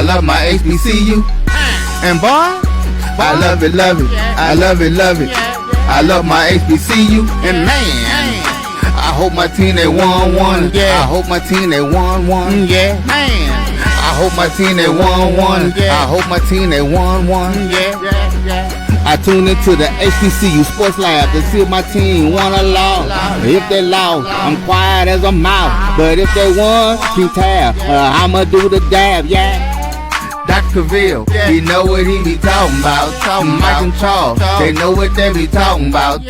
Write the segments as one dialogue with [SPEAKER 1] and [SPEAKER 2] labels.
[SPEAKER 1] love my HBCU. And boy, I love it, love it. I love it, love it. I love my HBCU. And man, I hope my team they won one. I hope my team they won one. Yeah, man. I hope my team they won one. I hope my team they won one. I tune into the HBCU Sports Lab to see if my team won or lost. If they lost, I'm quiet as a mouse. But if they won, keep tab. I'ma do the dab, yeah. Dr. Cavil, he know what he be talking about. Mike and Charles, they know what they be talking about.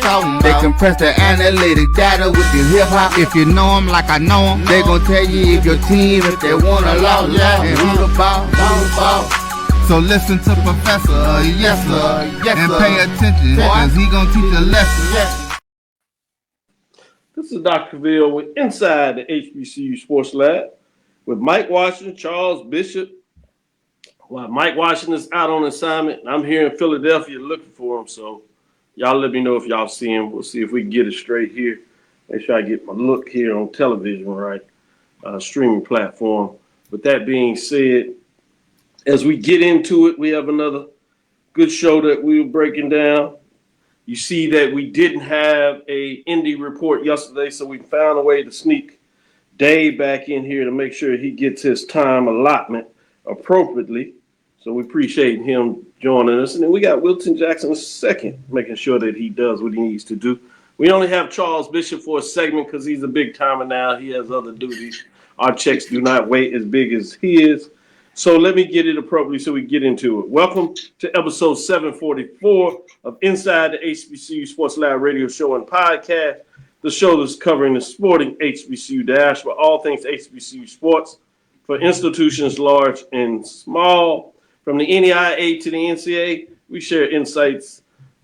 [SPEAKER 1] They compress the analytic data with the hip hop. If you know them like I know them, they gon' tell you if your team, if they won or lost, and who the ball. So listen to Professor, yes sir, and pay attention, cause he gon' teach a lesson.
[SPEAKER 2] This is Dr. Cavil with Inside the HBCU Sports Lab with Mike Washington, Charles Bishop. Well, Mike Washington is out on assignment. I'm here in Philadelphia looking for him, so y'all let me know if y'all see him. We'll see if we can get it straight here. Make sure I get my look here on television, right? Streaming platform. With that being said, as we get into it, we have another good show that we were breaking down. You see that we didn't have a Indy report yesterday, so we found a way to sneak Dave back in here to make sure he gets his time allotment appropriately. So we appreciate him joining us. And then we got Wilton Jackson II, making sure that he does what he needs to do. We only have Charles Bishop for a segment because he's a big timer now. He has other duties. Our checks do not weigh as big as his. So let me get it appropriately so we get into it. Welcome to episode 744 of Inside the HBCU Sports Lab radio show and podcast, the show that's covering the sporting HBCU dash for all things HBCU sports for institutions large and small. From the NEIA to the NCAA, we share insights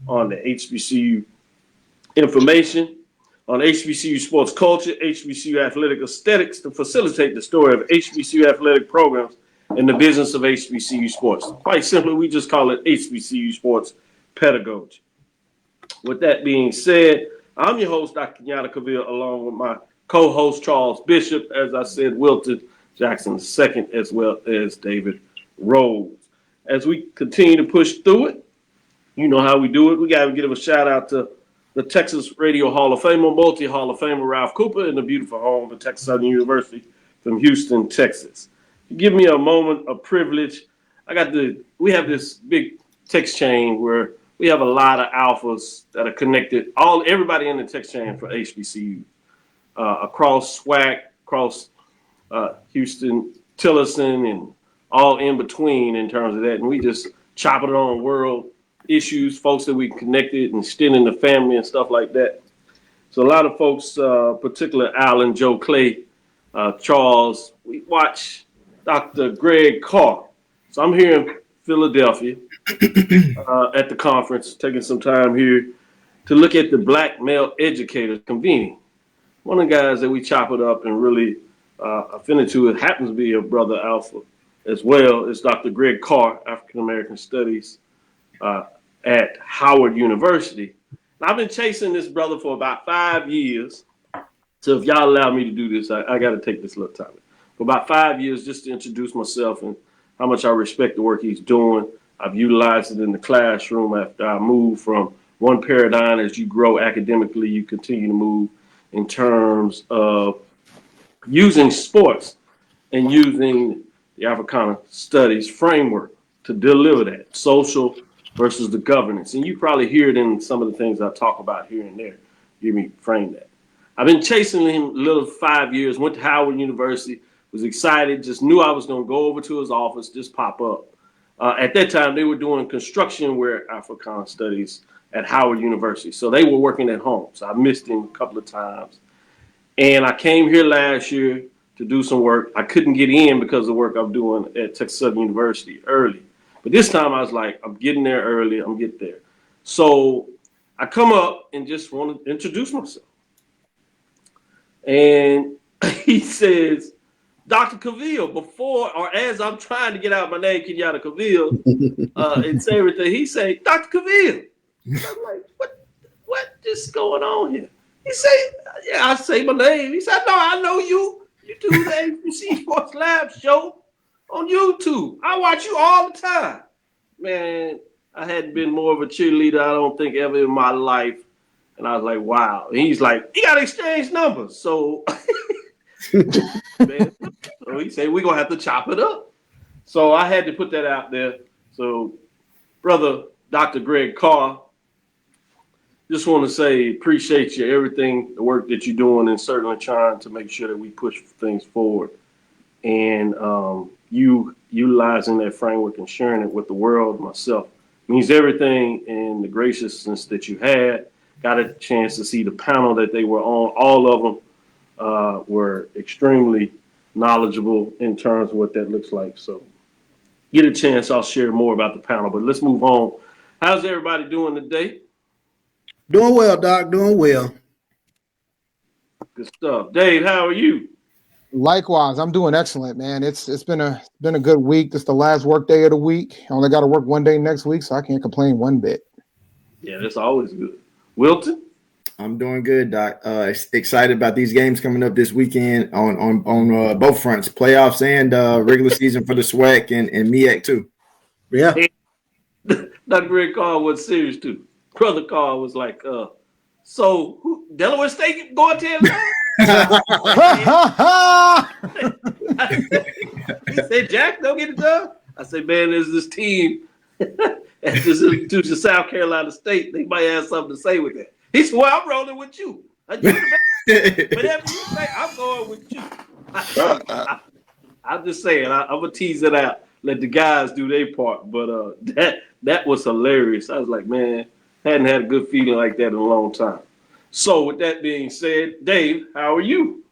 [SPEAKER 2] on the HBCU information, on HBCU sports culture, HBCU athletic aesthetics to facilitate the story of HBCU athletic programs in the business of HBCU sports. Quite simply, we just call it HBCU sports pedagogy. With that being said, I'm your host, Dr. Kenyatta Cavil, along with my co-host, Charles Bishop, as I said, Wilton Jackson II, as well as David Rhodes. As we continue to push through it, you know how we do it. We got to give a shout out to the Texas Radio Hall of Famer, multi-Hall of Famer Ralph Cooper in the beautiful home of Texas Southern University from Houston, Texas. Give me a moment of privilege. We have this big text chain where we have a lot of alphas that are connected. Everybody in the text chain for HBCU across SWAC, across Houston, Tillerson, and all in between in terms of that. And we just chop it on world issues, folks that we connected and still in the family and stuff like that. So a lot of folks, particularly Alan, Joe Clay, Charles, we watch Dr. Greg Carr. So I'm here in Philadelphia at the conference, taking some time here to look at the Black Male Educators Convening. One of the guys that we chop it up and really affinity to, it happens to be a brother alpha as well, is Dr. Greg Carr, African American Studies at Howard University. And I've been chasing this brother for about 5 years. So if y'all allow me to do this, I got to take this little time. For about 5 years, just to introduce myself and how much I respect the work he's doing. I've utilized it in the classroom after I moved from one paradigm. As you grow academically, you continue to move in terms of using sports and using the Africana Studies framework to deliver that social versus the governance. And you probably hear it in some of the things I talk about here and there. Hear me frame that. I've been chasing him a little 5 years, went to Howard University, was excited, just knew I was going to go over to his office, just pop up. At that time, they were doing construction where Africana Studies at Howard University. So they were working at home. So I missed him a couple of times. And I came here last year to do some work. I couldn't get in because of the work I'm doing at Texas Southern University early. But this time I was like, I'm getting there early. I'm getting there. So I come up and just want to introduce myself. And he says, Dr. Cavil, before or as I'm trying to get out my name, Kenyatta Cavil, and say everything, he say, Dr. Cavil. I'm like, what is going on here? He say, yeah, I say my name. He said, no, I know you. You do the HBCU Sports Lab show on YouTube. I watch you all the time. Man, I hadn't been more of a cheerleader, I don't think, ever in my life. And I was like, wow. And he's like, you got to exchange numbers. So, man, so he said, we're going to have to chop it up. So I had to put that out there. So, brother, Dr. Greg Carr, just want to say appreciate you, everything, the work that you're doing, and certainly trying to make sure that we push things forward. And you utilizing that framework and sharing it with the world, myself, means everything. And the graciousness that you had, got a chance to see the panel that they were on. All of them were extremely knowledgeable in terms of what that looks like. So get a chance, I'll share more about the panel. But let's move on. How's everybody doing today?
[SPEAKER 3] Doing well, Doc. Doing well.
[SPEAKER 2] Good stuff. Dave, how are you?
[SPEAKER 4] Likewise, I'm doing excellent, man. It's been a good week. This is the last work day of the week. I only got to work one day next week, so I can't complain one bit.
[SPEAKER 2] Yeah, that's always good. Wilton?
[SPEAKER 5] I'm doing good, Doc. Excited about these games coming up this weekend on both fronts, playoffs and regular season for the SWAC and MEAC too.
[SPEAKER 3] Yeah.
[SPEAKER 2] Dr. Greg Carr was serious too. Brother Carr was like, so who, Delaware State going to Atlanta? He said, Jack, don't get it done. I said, man, there's this team at this institution, South Carolina State. They might have something to say with that. He said, well, I'm rolling with you. Whatever you say, I'm going with you. I'm just saying, I'm going to tease it out. Let the guys do their part. But that was hilarious. I was like, man, hadn't had a good feeling like that in a long time. So with that being said, Dave, how are you?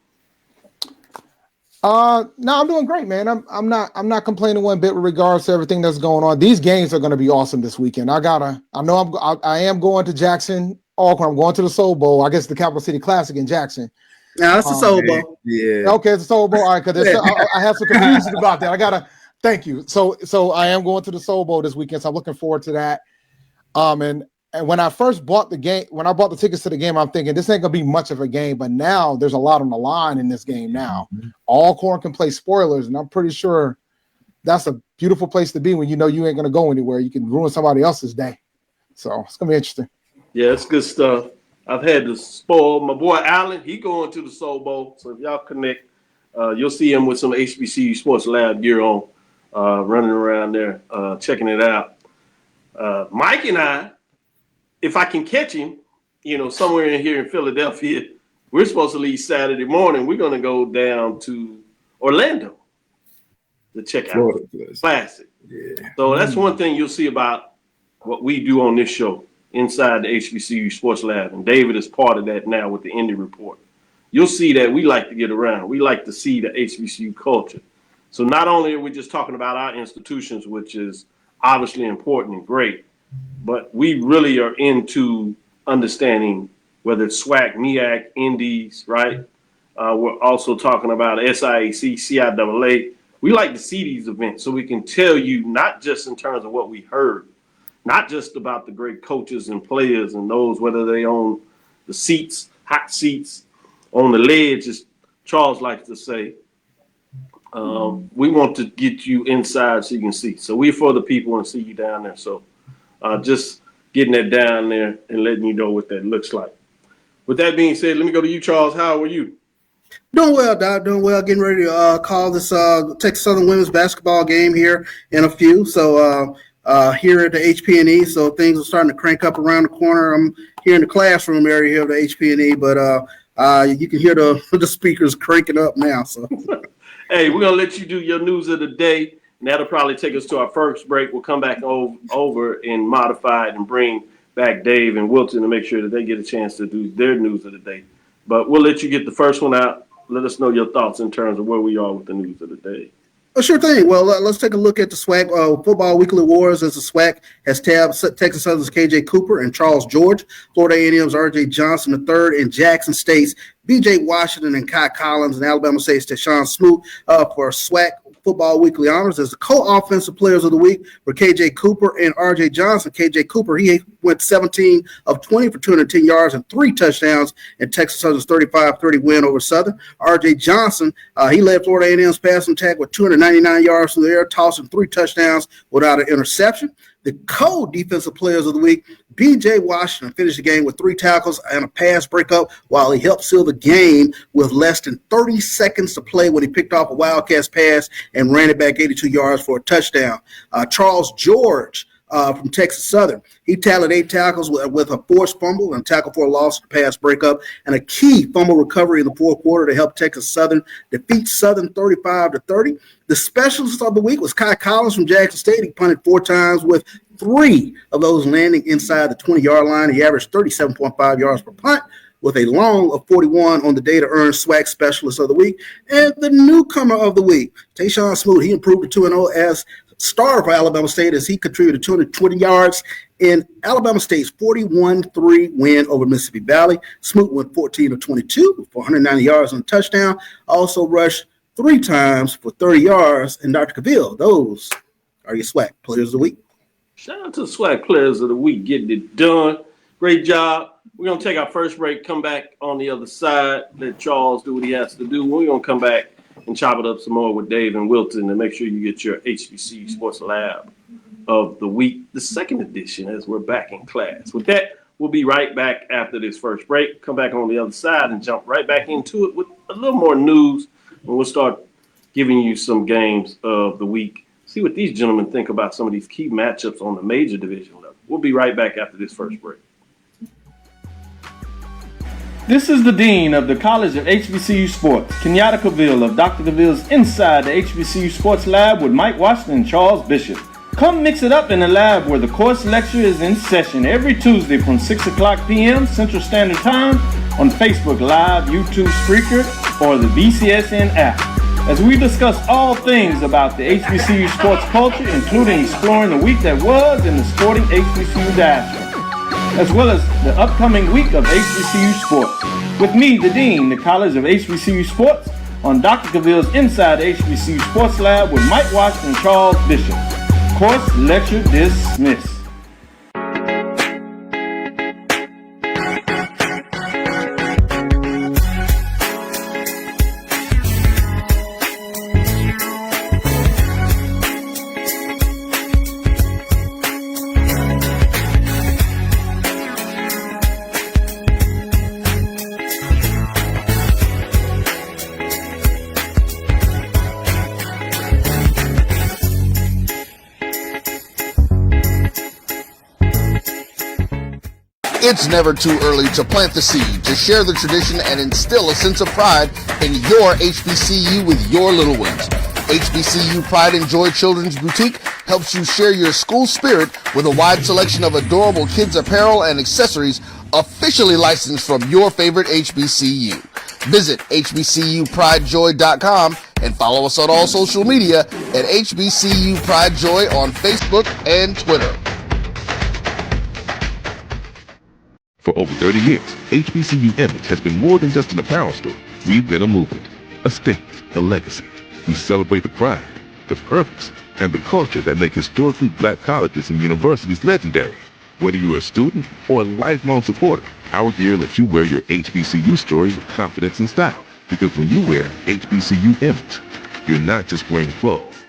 [SPEAKER 4] No, I'm doing great, man. I'm not complaining one bit with regards to everything that's going on. These games are going to be awesome this weekend. I am going to Jackson, Alcorn. I'm going to the Soul Bowl. I guess the Capital City Classic in Jackson.
[SPEAKER 3] Now that's the Soul Bowl.
[SPEAKER 5] Yeah.
[SPEAKER 4] Okay, it's the Soul Bowl. All right, because I have some confusion about that. Thank you. So I am going to the Soul Bowl this weekend, so I'm looking forward to that. And when I first bought the game, when I bought the tickets to the game, I'm thinking this ain't gonna be much of a game. But now there's a lot on the line in this game. Now, Alcorn can play spoilers, and I'm pretty sure that's a beautiful place to be when you know you ain't gonna go anywhere. You can ruin somebody else's day. So it's gonna be interesting.
[SPEAKER 2] Yeah, it's good stuff. I've had to spoil my boy Allen. He going to the Soul Bowl. So if y'all connect, you'll see him with some HBCU Sports Lab gear on, running around there, checking it out. Mike and I, if I can catch him, somewhere in here in Philadelphia, we're supposed to leave Saturday morning. We're going to go down to Orlando to check out the Classic.
[SPEAKER 5] Yeah.
[SPEAKER 2] So that's one thing you'll see about what we do on this show inside the HBCU Sports Lab. And David is part of that now with the Indy Report. You'll see that we like to get around. We like to see the HBCU culture. So not only are we just talking about our institutions, which is obviously important and great, but we really are into understanding whether it's SWAC, MEAC, Indies, right? We're also talking about SIAC, CIAA. We like to see these events so we can tell you not just in terms of what we heard, not just about the great coaches and players and those, whether they own the seats, hot seats, on the ledge, as Charles likes to say. We want to get you inside so you can see. So we're for the people and see you down there. So just getting that down there and letting you know what that looks like. With that being said, let me go to you, Charles. How are you?
[SPEAKER 3] Doing well, Doc. Doing well. Getting ready to call this Texas Southern women's basketball game here in a few. So here at the HPNE, so things are starting to crank up around the corner. I'm here in the classroom area here of the HPNE, but you can hear the speakers cranking up now. So,
[SPEAKER 2] hey, we're gonna let you do your news of the day. And that'll probably take us to our first break. We'll come back over and modify it and bring back Dave and Wilton to make sure that they get a chance to do their news of the day. But we'll let you get the first one out. Let us know your thoughts in terms of where we are with the news of the day.
[SPEAKER 3] Sure thing. Well, let's take a look at the SWAC Football Weekly Awards, as the SWAC has tabbed Texas Southern's KJ Cooper and Charles George, Florida A&M's RJ Johnson III, and Jackson State's BJ Washington and Kai Collins, and Alabama State's Deshaun Smoot for SWAC Football Weekly Honors as the co-offensive players of the week were KJ Cooper and RJ Johnson. KJ Cooper, he went 17 of 20 for 210 yards and 3 touchdowns in Texas Southern's 35-30 win over Southern. RJ Johnson, he led Florida A&M's passing attack with 299 yards through the air, tossing 3 touchdowns without an interception. The co-defensive players of the week, B.J. Washington finished the game with 3 tackles and a pass breakup while he helped seal the game with less than 30 seconds to play when he picked off a Wildcats pass and ran it back 82 yards for a touchdown. Charles George from Texas Southern, he tallied 8 tackles with a forced fumble and tackle for a loss, pass breakup, and a key fumble recovery in the fourth quarter to help Texas Southern defeat Southern 35-30. The specialist of the week was Kai Collins from Jackson State. He punted 4 times with 3 of those landing inside the 20-yard line. He averaged 37.5 yards per punt with a long of 41 on the day to earn SWAC Specialist of the Week. And the newcomer of the week, Tayshawn Smoot, he improved to 2-0 as star for Alabama State as he contributed 220 yards in Alabama State's 41-3 win over Mississippi Valley. Smoot went 14 of 22 for 190 yards and a touchdown. Also rushed 3 times for 30 yards. And Dr. Cavil, those are your SWAC Players of the Week.
[SPEAKER 2] Shout out to the SWAC Players of the Week getting it done. Great job. We're going to take our first break, come back on the other side, let Charles do what he has to do. We're going to come back and chop it up some more with Dave and Wilton and make sure you get your HBCU Sports Lab of the Week, the second edition, as we're back in class. With that, we'll be right back after this first break, come back on the other side and jump right back into it with a little more news. And we'll start giving you some games of the week. See what these gentlemen think about some of these key matchups on the major division level. We'll be right back after this first break. This is the Dean of the College of HBCU Sports, Kenyatta Cavil of Dr. Cavil's Inside the HBCU Sports Lab with Mike Washington and Charles Bishop. Come mix it up in the lab where the course lecture is in session every Tuesday from 6 o'clock p.m. Central Standard Time on Facebook Live, YouTube Spreaker, or the BCSN app. As we discuss all things about the HBCU sports culture, including exploring the week that was in the sporting HBCU diaspora, as well as the upcoming week of HBCU sports. With me, the Dean, the College of HBCU Sports, on Dr. Cavil's Inside the HBCU Sports Lab with Mike Washington and Charles Bishop. Course lecture dismissed.
[SPEAKER 1] It's never too early to plant the seed, to share the tradition, and instill a sense of pride in your HBCU with your little ones. HBCU Pride and Joy Children's Boutique helps you share your school spirit with a wide selection of adorable kids apparel and accessories officially licensed from your favorite HBCU. Visit hbcupridejoy.com and follow us on all social media at HBCU Pride Joy on Facebook and Twitter.
[SPEAKER 6] For over 30 years, HBCU Image has been more than just an apparel store. We've been a movement, a state, a legacy. We celebrate the pride, the purpose, and the culture that make historically black colleges and universities legendary. Whether you're a student or a lifelong supporter, our gear lets you wear your HBCU story with confidence and style. Because when you wear HBCU Image, you're not just wearing clothes.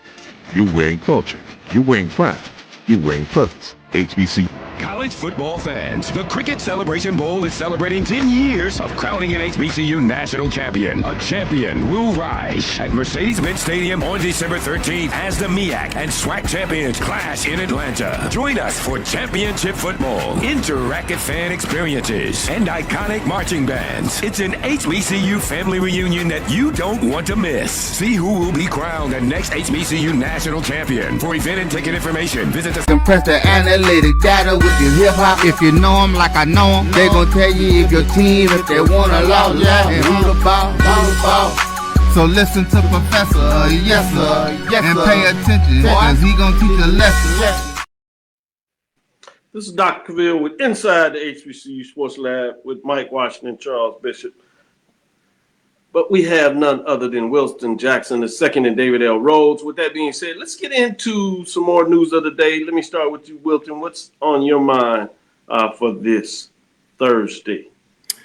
[SPEAKER 6] You're wearing culture. You're wearing pride. You're wearing purpose. HBCU.
[SPEAKER 7] College football fans, the Cricket Celebration Bowl is celebrating 10 years of crowning an HBCU national champion. A champion will rise at Mercedes-Benz Stadium on December 13th as the MEAC and SWAC champions clash in Atlanta. Join us for championship football, interactive fan experiences, and iconic marching bands. It's an HBCU family reunion that you don't want to miss. See who will be crowned the next HBCU national champion. For event and ticket information, visit the
[SPEAKER 1] Compress the analytic data with your hip hop. If you know them like I know them, they gon' tell you if your team, if they want a lot, and who the ball. So listen to Professor, yes sir, and pay attention, cause he gon' teach a lesson.
[SPEAKER 2] This is Dr. Cavil with Inside the HBCU Sports Lab with Mike Washington and Charles Bishop. But we have none other than Wilton Jackson II and David L. Rhodes. With that being said, let's get into some more news of the day. Let me start with you, Wilton. What's on your mind for this Thursday?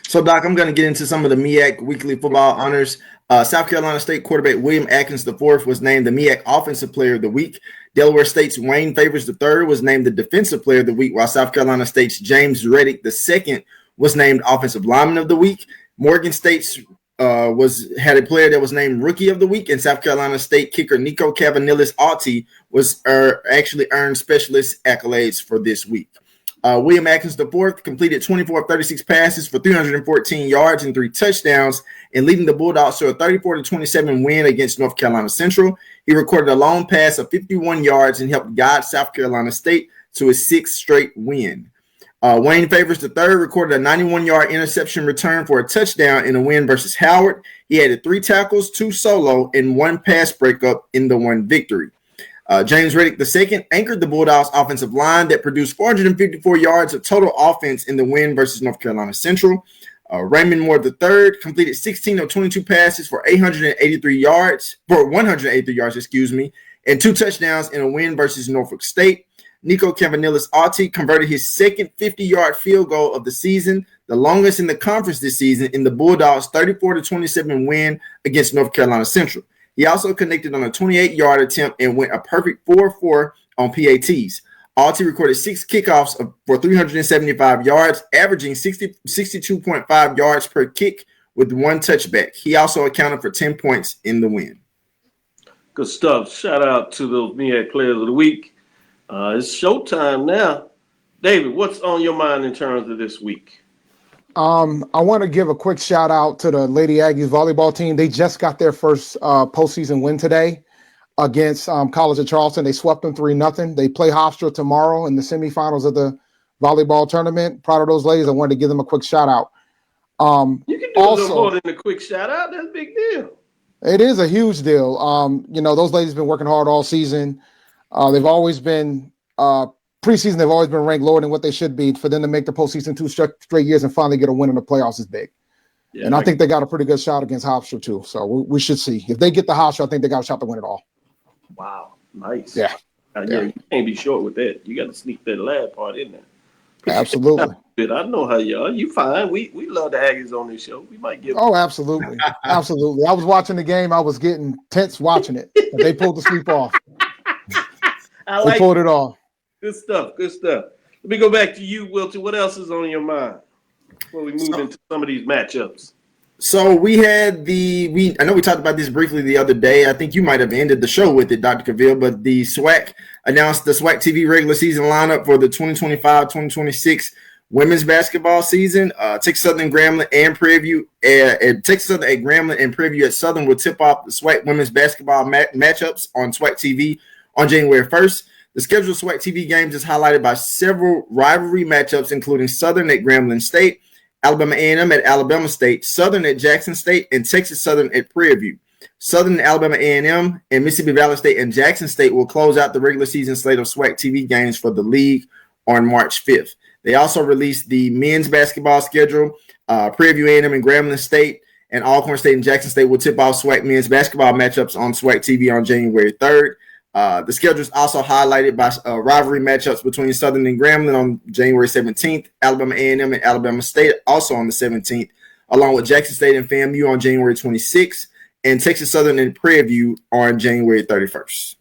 [SPEAKER 5] So, Doc, I'm going to get into some of the MEAC weekly football honors. South Carolina State quarterback William Atkins IV was named the MEAC Offensive Player of the Week. Delaware State's Wayne Favors III was named the Defensive Player of the Week, while South Carolina State's James Reddick II was named Offensive Lineman of the Week. Morgan State's had a player that was named Rookie of the Week, and South Carolina State kicker Nico Cavanilis-Alti was actually earned specialist accolades for this week. William Atkins IV completed 24 of 36 passes for 314 yards and 3 touchdowns, and leading the Bulldogs to a 34-27 win against North Carolina Central. He recorded a long pass of 51 yards and helped guide South Carolina State to a 6th straight win. Wayne Favors III recorded a 91-yard interception return for a touchdown in a win versus Howard. He added 3 tackles, 2 solo, and 1 pass breakup in the one victory. James Reddick II anchored the Bulldogs' offensive line that produced 454 yards of total offense in the win versus North Carolina Central. Raymond Moore III completed 16 of 22 passes for 183 yards, and 2 touchdowns in a win versus Norfolk State. Nico Cavanilis-Alti converted his second 50-yard field goal of the season, the longest in the conference this season, in the Bulldogs' 34-27 win against North Carolina Central. He also connected on a 28-yard attempt and went a perfect 4-4 on PATs. Alti recorded 6 kickoffs for 375 yards, averaging 62.5 yards per kick with 1 touchback. He also accounted for 10 points in the win.
[SPEAKER 2] Good stuff. Shout out to the MEAC Players of the Week. It's showtime now. David, what's on your mind in terms of this week?
[SPEAKER 4] I want to give a quick shout out to the Lady Aggies volleyball team. They just got their first postseason win today against College of Charleston. They swept them 3-0. They play Hofstra tomorrow in the semifinals of the volleyball tournament. Proud of those ladies. I wanted to give them a quick shout out.
[SPEAKER 2] You can do a little more than a quick shout out. That's a big deal.
[SPEAKER 4] It is a huge deal. Those ladies have been working hard all season. They've always been preseason. They've always been ranked lower than what they should be. For them to make the postseason 2 straight years and finally get a win in the playoffs is big. Yeah, and I think they got a pretty good shot against Hofstra too. So we should see if they get the Hofstra. I think they got a shot to win it all.
[SPEAKER 2] Wow, nice.
[SPEAKER 4] Yeah.
[SPEAKER 2] You can't be short with that. You got to sneak that last part in there.
[SPEAKER 4] Absolutely.
[SPEAKER 2] I know how you are. You fine. We love the Aggies on this show. We might give.
[SPEAKER 4] Oh, absolutely, absolutely. I was watching the game. I was getting tense watching it. They pulled the sweep off. They pulled it off.
[SPEAKER 2] Good stuff. Good stuff. Let me go back to you, Wilton. What else is on your mind before we move into some of these matchups?
[SPEAKER 5] So we had I know we talked about this briefly the other day. I think you might have ended the show with it, Dr. Cavil, but the SWAC announced the SWAC TV regular season lineup for the 2025-2026 women's basketball season. Texas Southern, Grambling, and Prairie Texas Southern at Grambling and Prairie at Southern will tip off the SWAC women's basketball matchups on SWAC TV on January 1st. The scheduled SWAC TV games is highlighted by several rivalry matchups, including Southern at Grambling State, Alabama A&M at Alabama State, Southern at Jackson State, and Texas Southern at Prairie View. Southern, Alabama A&M, and Mississippi Valley State and Jackson State will close out the regular season slate of SWAC TV games for the league on March 5th. They also released the men's basketball schedule. Prairie View A&M and Grambling State and Alcorn State and Jackson State will tip off SWAC men's basketball matchups on SWAC TV on January 3rd. The schedule is also highlighted by rivalry matchups between Southern and Grambling on January 17th, Alabama A&M and Alabama State also on the 17th, along with Jackson State and FAMU on January 26th, and Texas Southern and Prairie View on January 31st.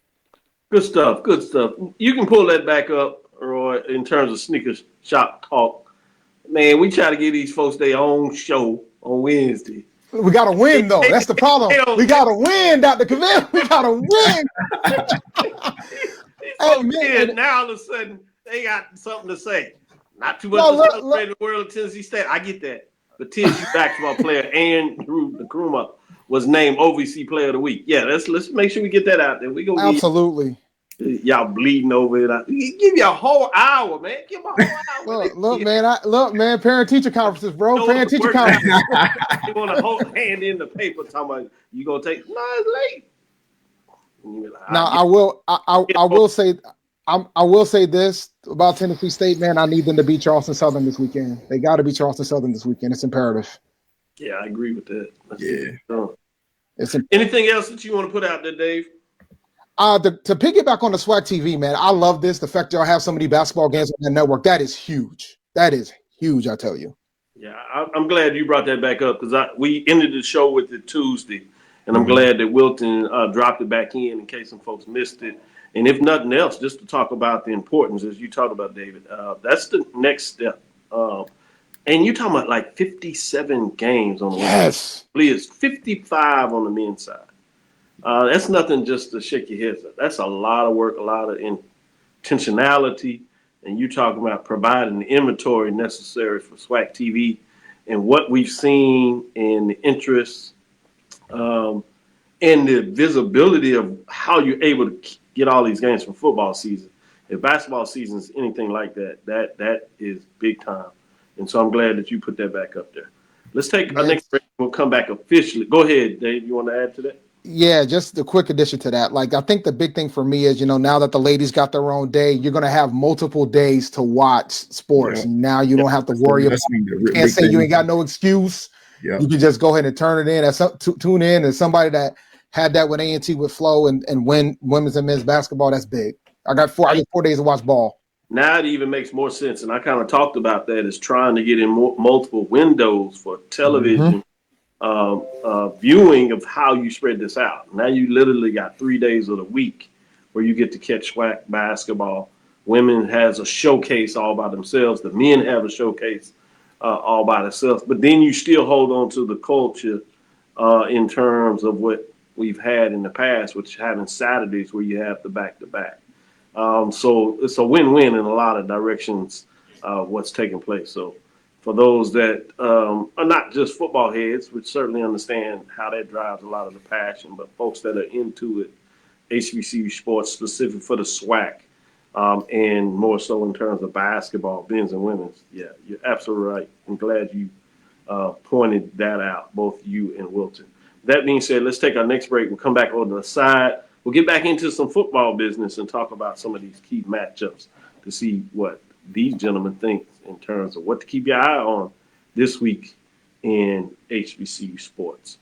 [SPEAKER 2] Good stuff. Good stuff. You can pull that back up, Roy, in terms of sneaker shop talk. Man, we try to give these folks their own show on Wednesday.
[SPEAKER 4] We got to win, though. That's the problem. We got to win, Dr. Cavil. We got to win.
[SPEAKER 2] Hey, man. Now all of a sudden, they got something to say. Not too much to celebrate in the world of Tennessee State. I get that. But TSU basketball player Andrew Nkrumah was named OVC Player of the Week. Yeah, let's make sure we get that out there. We gonna
[SPEAKER 4] absolutely.
[SPEAKER 2] Y'all bleeding over it. Give you a whole hour, man. Give me a whole hour.
[SPEAKER 4] Look, man. Parent-teacher conferences, bro. Parent-teacher conferences.
[SPEAKER 2] You want to hold hand in the paper talking about you gonna take? No, it's late.
[SPEAKER 4] Now I will say this about Tennessee State, man. I need them to beat Charleston Southern this weekend. They got to beat Charleston Southern this weekend. It's imperative.
[SPEAKER 2] Yeah, I agree with that.
[SPEAKER 4] Anything
[SPEAKER 2] else that you want to put out there, Dave?
[SPEAKER 4] To piggyback on the SWAC TV, man, I love this. The fact y'all have so many basketball games on the network, that is huge. That is huge, I tell you.
[SPEAKER 2] Yeah, I'm glad you brought that back up because we ended the show with it Tuesday, and I'm glad that Wilton dropped it back in case some folks missed it. And if nothing else, just to talk about the importance, as you talked about, David, that's the next step. And you're talking about like 57 games on the
[SPEAKER 4] yes,
[SPEAKER 2] women's. It's 55 on the men's side. That's nothing just to shake your head. That's a lot of work, a lot of intentionality. And you're talking about providing the inventory necessary for SWAC TV and what we've seen and the interest and the visibility of how you're able to get all these games from football season. If basketball season is anything like that, that is big time. And so I'm glad that you put that back up there. Let's take our next break. We'll come back officially. Go ahead, Dave. You want to add to that?
[SPEAKER 4] Yeah, just a quick addition to that. Like, I think the big thing for me is, now that the ladies got their own day, you're going to have multiple days to watch sports. Yeah. Now you don't have to worry about it. You can't say you ain't got no excuse. Yeah. You can just go ahead and turn it in. Tune in. As somebody that had that with A&T with Flo and win women's and men's basketball, that's big. I got 4 days to watch ball.
[SPEAKER 2] Now it even makes more sense. And I kind of talked about that as trying to get in multiple windows for television. Viewing of how you spread this out. Now you literally got 3 days of the week where you get to catch SWAC basketball. Women has a showcase all by themselves. The men have a showcase all by themselves. But then you still hold on to the culture in terms of what we've had in the past, which having Saturdays where you have the back-to-back. So it's a win-win in a lot of directions what's taking place. So for those that are not just football heads, which certainly understand how that drives a lot of the passion, but folks that are into it, HBCU sports specific for the SWAC, and more so in terms of basketball, men's and women's. Yeah, you're absolutely right. I'm glad you pointed that out, both you and Wilton. That being said, let's take our next break. We'll come back on the side. We'll get back into some football business and talk about some of these key matchups to see what these gentlemen think in terms of what to keep your eye on this week in HBCU sports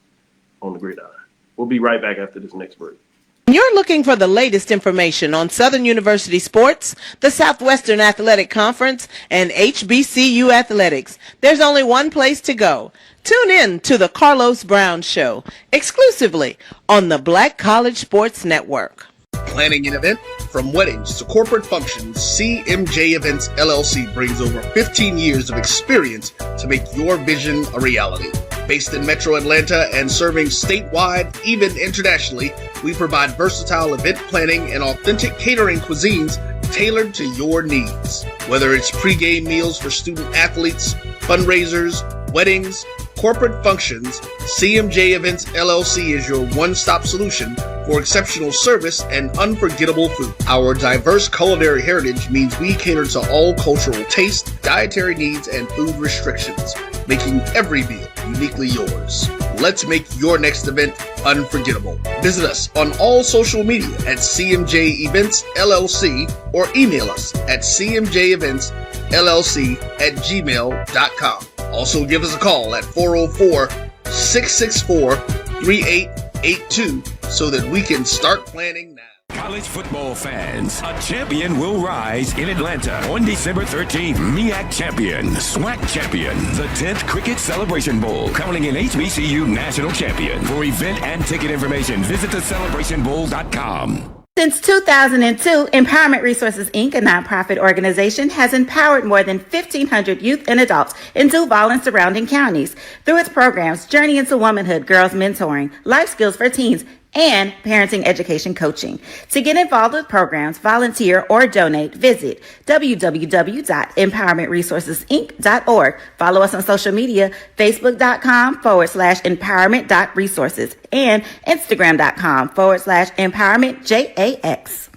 [SPEAKER 2] on the gridiron. We'll be right back after this next break.
[SPEAKER 8] You're looking for the latest information on Southern University sports, the Southwestern Athletic Conference, and HBCU athletics. There's only one place to go. Tune in to the Carlos Brown Show, exclusively on the Black College Sports Network.
[SPEAKER 9] Planning an event? From weddings to corporate functions, CMJ Events LLC brings over 15 years of experience to make your vision a reality. Based in Metro Atlanta and serving statewide, even internationally, we provide versatile event planning and authentic catering cuisines tailored to your needs. Whether it's pre-game meals for student athletes, fundraisers, weddings, corporate functions, CMJ Events LLC is your one-stop solution for exceptional service and unforgettable food. Our diverse culinary heritage means we cater to all cultural tastes, dietary needs, and food restrictions, making every meal uniquely yours. Let's make your next event unforgettable. Visit us on all social media at CMJ Events LLC or email us at cmjeventsllc@gmail.com. Also give us a call at 404-664-3882 so that we can start planning now.
[SPEAKER 7] College football fans, a champion will rise in Atlanta on December 13th. MEAC champion, SWAC champion, the 10th Cricket Celebration Bowl, crowning an HBCU national champion. For event and ticket information, visit thecelebrationbowl.com.
[SPEAKER 10] Since 2002, Empowerment Resources, Inc., a nonprofit organization, has empowered more than 1,500 youth and adults in Duval and surrounding counties. Through its programs, Journey into Womanhood, Girls Mentoring, Life Skills for Teens, and parenting education coaching. To get involved with programs, volunteer, or donate, visit www.empowermentresourcesinc.org. Follow us on social media, facebook.com/empowerment.resources and instagram.com/empowermentJAX.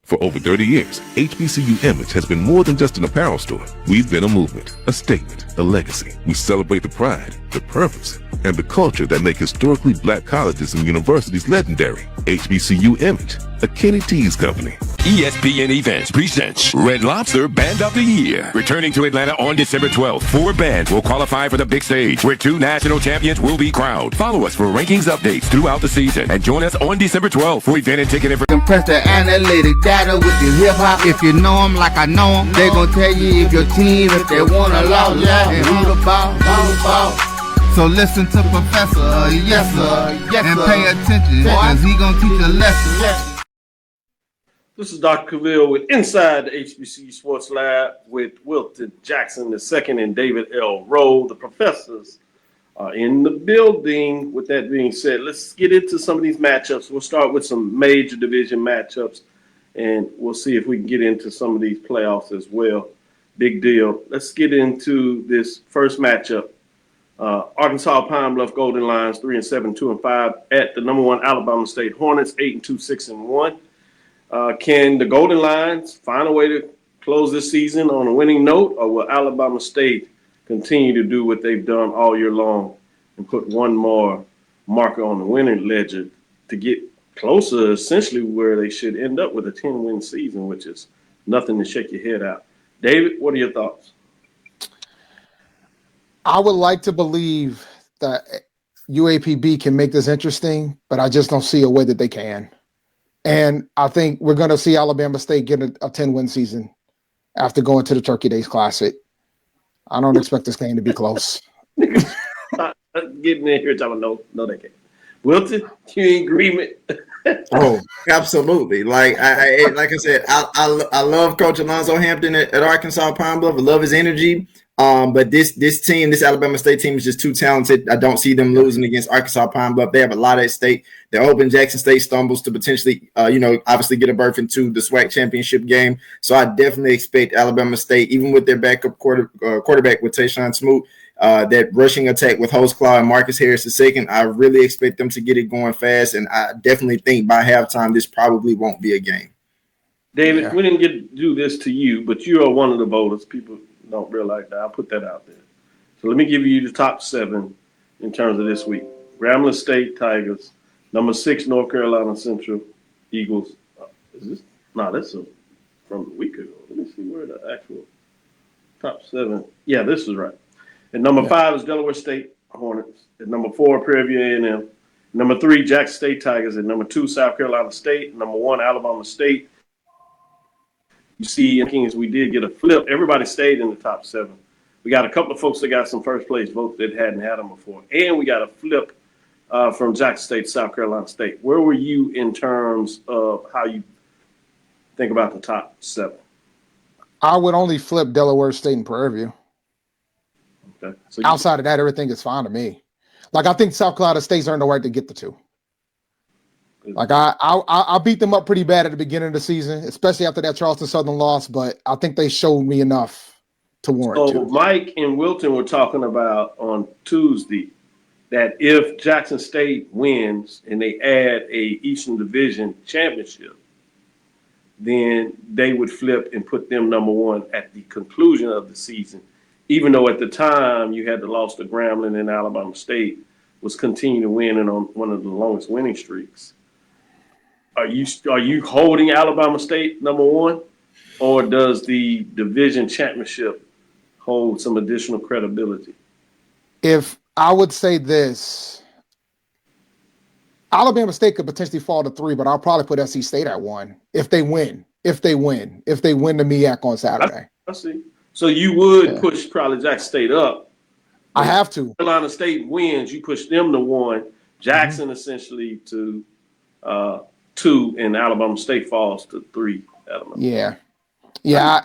[SPEAKER 6] For over 30 years, HBCU Image has been more than just an apparel store. We've been a movement, a statement, a legacy. We celebrate the pride, the purpose, and the culture that make historically black colleges and universities legendary. HBCU Image, a Kenny T's company.
[SPEAKER 7] ESPN Events presents Red Lobster Band of the Year. Returning to Atlanta on December 12th, 4 bands will qualify for the big stage, where 2 national champions will be crowned. Follow us for rankings updates throughout the season, and join us on December 12th for event and ticket information.
[SPEAKER 1] Compress the analytic data with your hip hop. If you know them like I know them, they gon' tell you if your team, if they wanna lose, and who the ball. So listen to Professor, yes sir, and pay attention, cause he gon' teach a lesson.
[SPEAKER 2] This is Dr. Cavil with Inside the HBCU Sports Lab with Wilton Jackson II and David L. Rhodes. The professors are in the building. With that being said, let's get into some of these matchups. We'll start with some major division matchups, and we'll see if we can get into some of these playoffs as well. Big deal. Let's get into this first matchup. Arkansas Pine-Bluff Golden Lions 3-7, 2-5 at the number 1 Alabama State Hornets 8-2, 6-1. Can the Golden Lions find a way to close this season on a winning note, or will Alabama State continue to do what they've done all year long and put one more marker on the winning ledger to get closer, essentially where they should end up with a 10-win season, which is nothing to shake your head out? David, what are your thoughts?
[SPEAKER 4] I would like to believe that UAPB can make this interesting, but I just don't see a way that they can. And I think we're going to see Alabama State get a 10-win season after going to the Turkey Days Classic. I don't expect this game to be close.
[SPEAKER 2] Getting in here telling no, they can't. Wilton, you in agreement?
[SPEAKER 5] Oh, absolutely. Like I said, I love Coach Alonzo Hampton at Arkansas Pine-Bluff. I love his energy. But this team, this Alabama State team, is just too talented. I don't see them losing against Arkansas Pine-Bluff. They have a lot at stake. They're hoping Jackson State stumbles to potentially, obviously get a berth into the SWAC championship game. So I definitely expect Alabama State, even with their backup quarterback with Tayshawn Smoot, that rushing attack with Holtzclaw and Marcus Harris II, I really expect them to get it going fast. And I definitely think by halftime, this probably won't be a game.
[SPEAKER 2] David, we didn't get to do this to you, but you are one of the voters. People don't realize that. I'll put that out there. So let me give you the top 7 in terms of this week. Grambling State Tigers, number 6 North Carolina Central Eagles. Is this? No, that's from a week ago. Let me see where the actual top 7. Yeah, this is right. And number 5 is Delaware State Hornets. At number 4, Prairie View A&M. Number 3, Jackson State Tigers. At number 2, South Carolina State. Number 1, Alabama State. You see, we did get a flip. Everybody stayed in the top 7. We got a couple of folks that got some first place votes that hadn't had them before. And we got a flip from Jackson State, South Carolina State. Where were you in terms of how you think about the top 7?
[SPEAKER 4] I would only flip Delaware State and Prairie View.
[SPEAKER 2] Okay. So
[SPEAKER 4] outside of that, everything is fine to me. Like, I think South Carolina State's earned the right to get the 2. Like, I beat them up pretty bad at the beginning of the season, especially after that Charleston Southern loss, but I think they showed me enough to warrant 2.
[SPEAKER 2] Mike and Wilton were talking about on Tuesday that if Jackson State wins and they add a Eastern Division championship, then they would flip and put them number 1 at the conclusion of the season, even though at the time you had the loss to Grambling and Alabama State was continuing to win and on one of the longest winning streaks. Are you holding Alabama State number 1, or does the division championship hold some additional credibility?
[SPEAKER 4] If I would say this, Alabama State could potentially fall to 3, but I'll probably put SC State at 1 if they win. If they win the MEAC on Saturday.
[SPEAKER 2] I see. So you would push probably Jackson State up.
[SPEAKER 4] I have to.
[SPEAKER 2] Carolina State wins, you push them to 1. Jackson essentially to 2, and Alabama State falls to 3.
[SPEAKER 4] Yeah.
[SPEAKER 2] I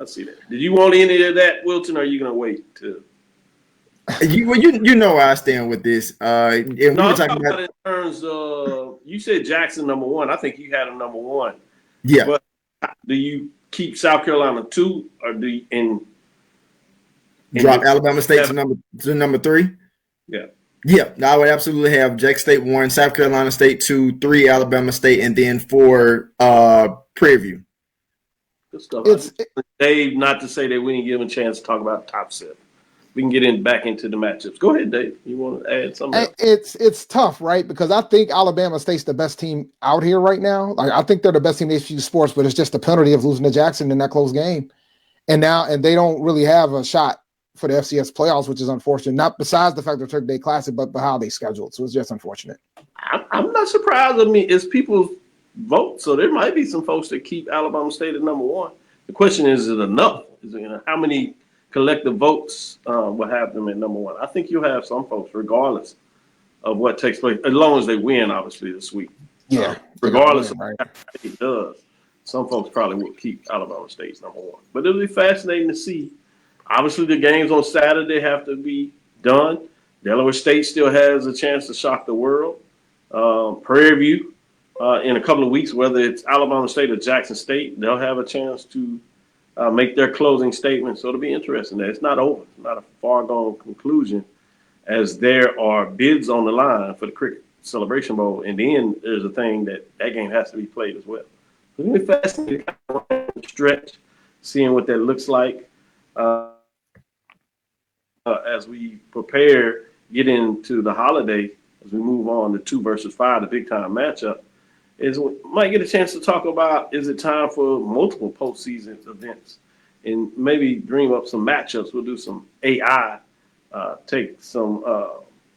[SPEAKER 2] see that. Did you want any of that, Wilton, or are you going to wait to?
[SPEAKER 5] You know where I stand with this.
[SPEAKER 2] I'm talking about in terms of, you said Jackson number 1. I think you had him number 1.
[SPEAKER 5] Yeah.
[SPEAKER 2] But do you keep South Carolina 2, or do you
[SPEAKER 5] drop Alabama State to number 3?
[SPEAKER 2] Yeah.
[SPEAKER 5] Yeah, I would absolutely have Jackson State 1, South Carolina State 2, 3 Alabama State, and then 4 Prairie View.
[SPEAKER 2] Good stuff. Dave, not to say that we didn't give him a chance to talk about the top 7. we can get back into the matchups. Go ahead, Dave. You want to add something else?
[SPEAKER 4] It's tough, right? Because I think Alabama State's the best team out here right now. Like, I think they're the best team in HBCU sports, but it's just the penalty of losing to Jackson in that close game. And they don't really have a shot for the FCS playoffs, which is unfortunate. Not besides the fact they're Turkey Day Classic, but how they scheduled. So it's just unfortunate.
[SPEAKER 2] I'm not surprised. I mean, it's people's vote, so there might be some folks that keep Alabama State at number one. The question is it enough? How many collective votes will have them at number one? I think you'll have some folks, regardless of what takes place, as long as they win, obviously, this week.
[SPEAKER 4] Yeah.
[SPEAKER 2] Regardless of how it does, some folks probably will keep Alabama State number one. But it'll be fascinating to see. Obviously, the games on Saturday have to be done. Delaware State still has a chance to shock the world. Prairie View, in a couple of weeks, whether it's Alabama State or Jackson State, they'll have a chance to make their closing statement. So it'll be interesting. It's not over. It's not a far-gone conclusion, as there are bids on the line for the Cricket Celebration Bowl. And then there's a thing that game has to be played as well. It's going to be fascinating to stretch, seeing what that looks like as we prepare, get into the holiday, as we move on to 2 versus 5, the big-time matchup. Is we might get a chance to talk about, is it time for multiple postseason events, and maybe dream up some matchups. We'll do some AI, take some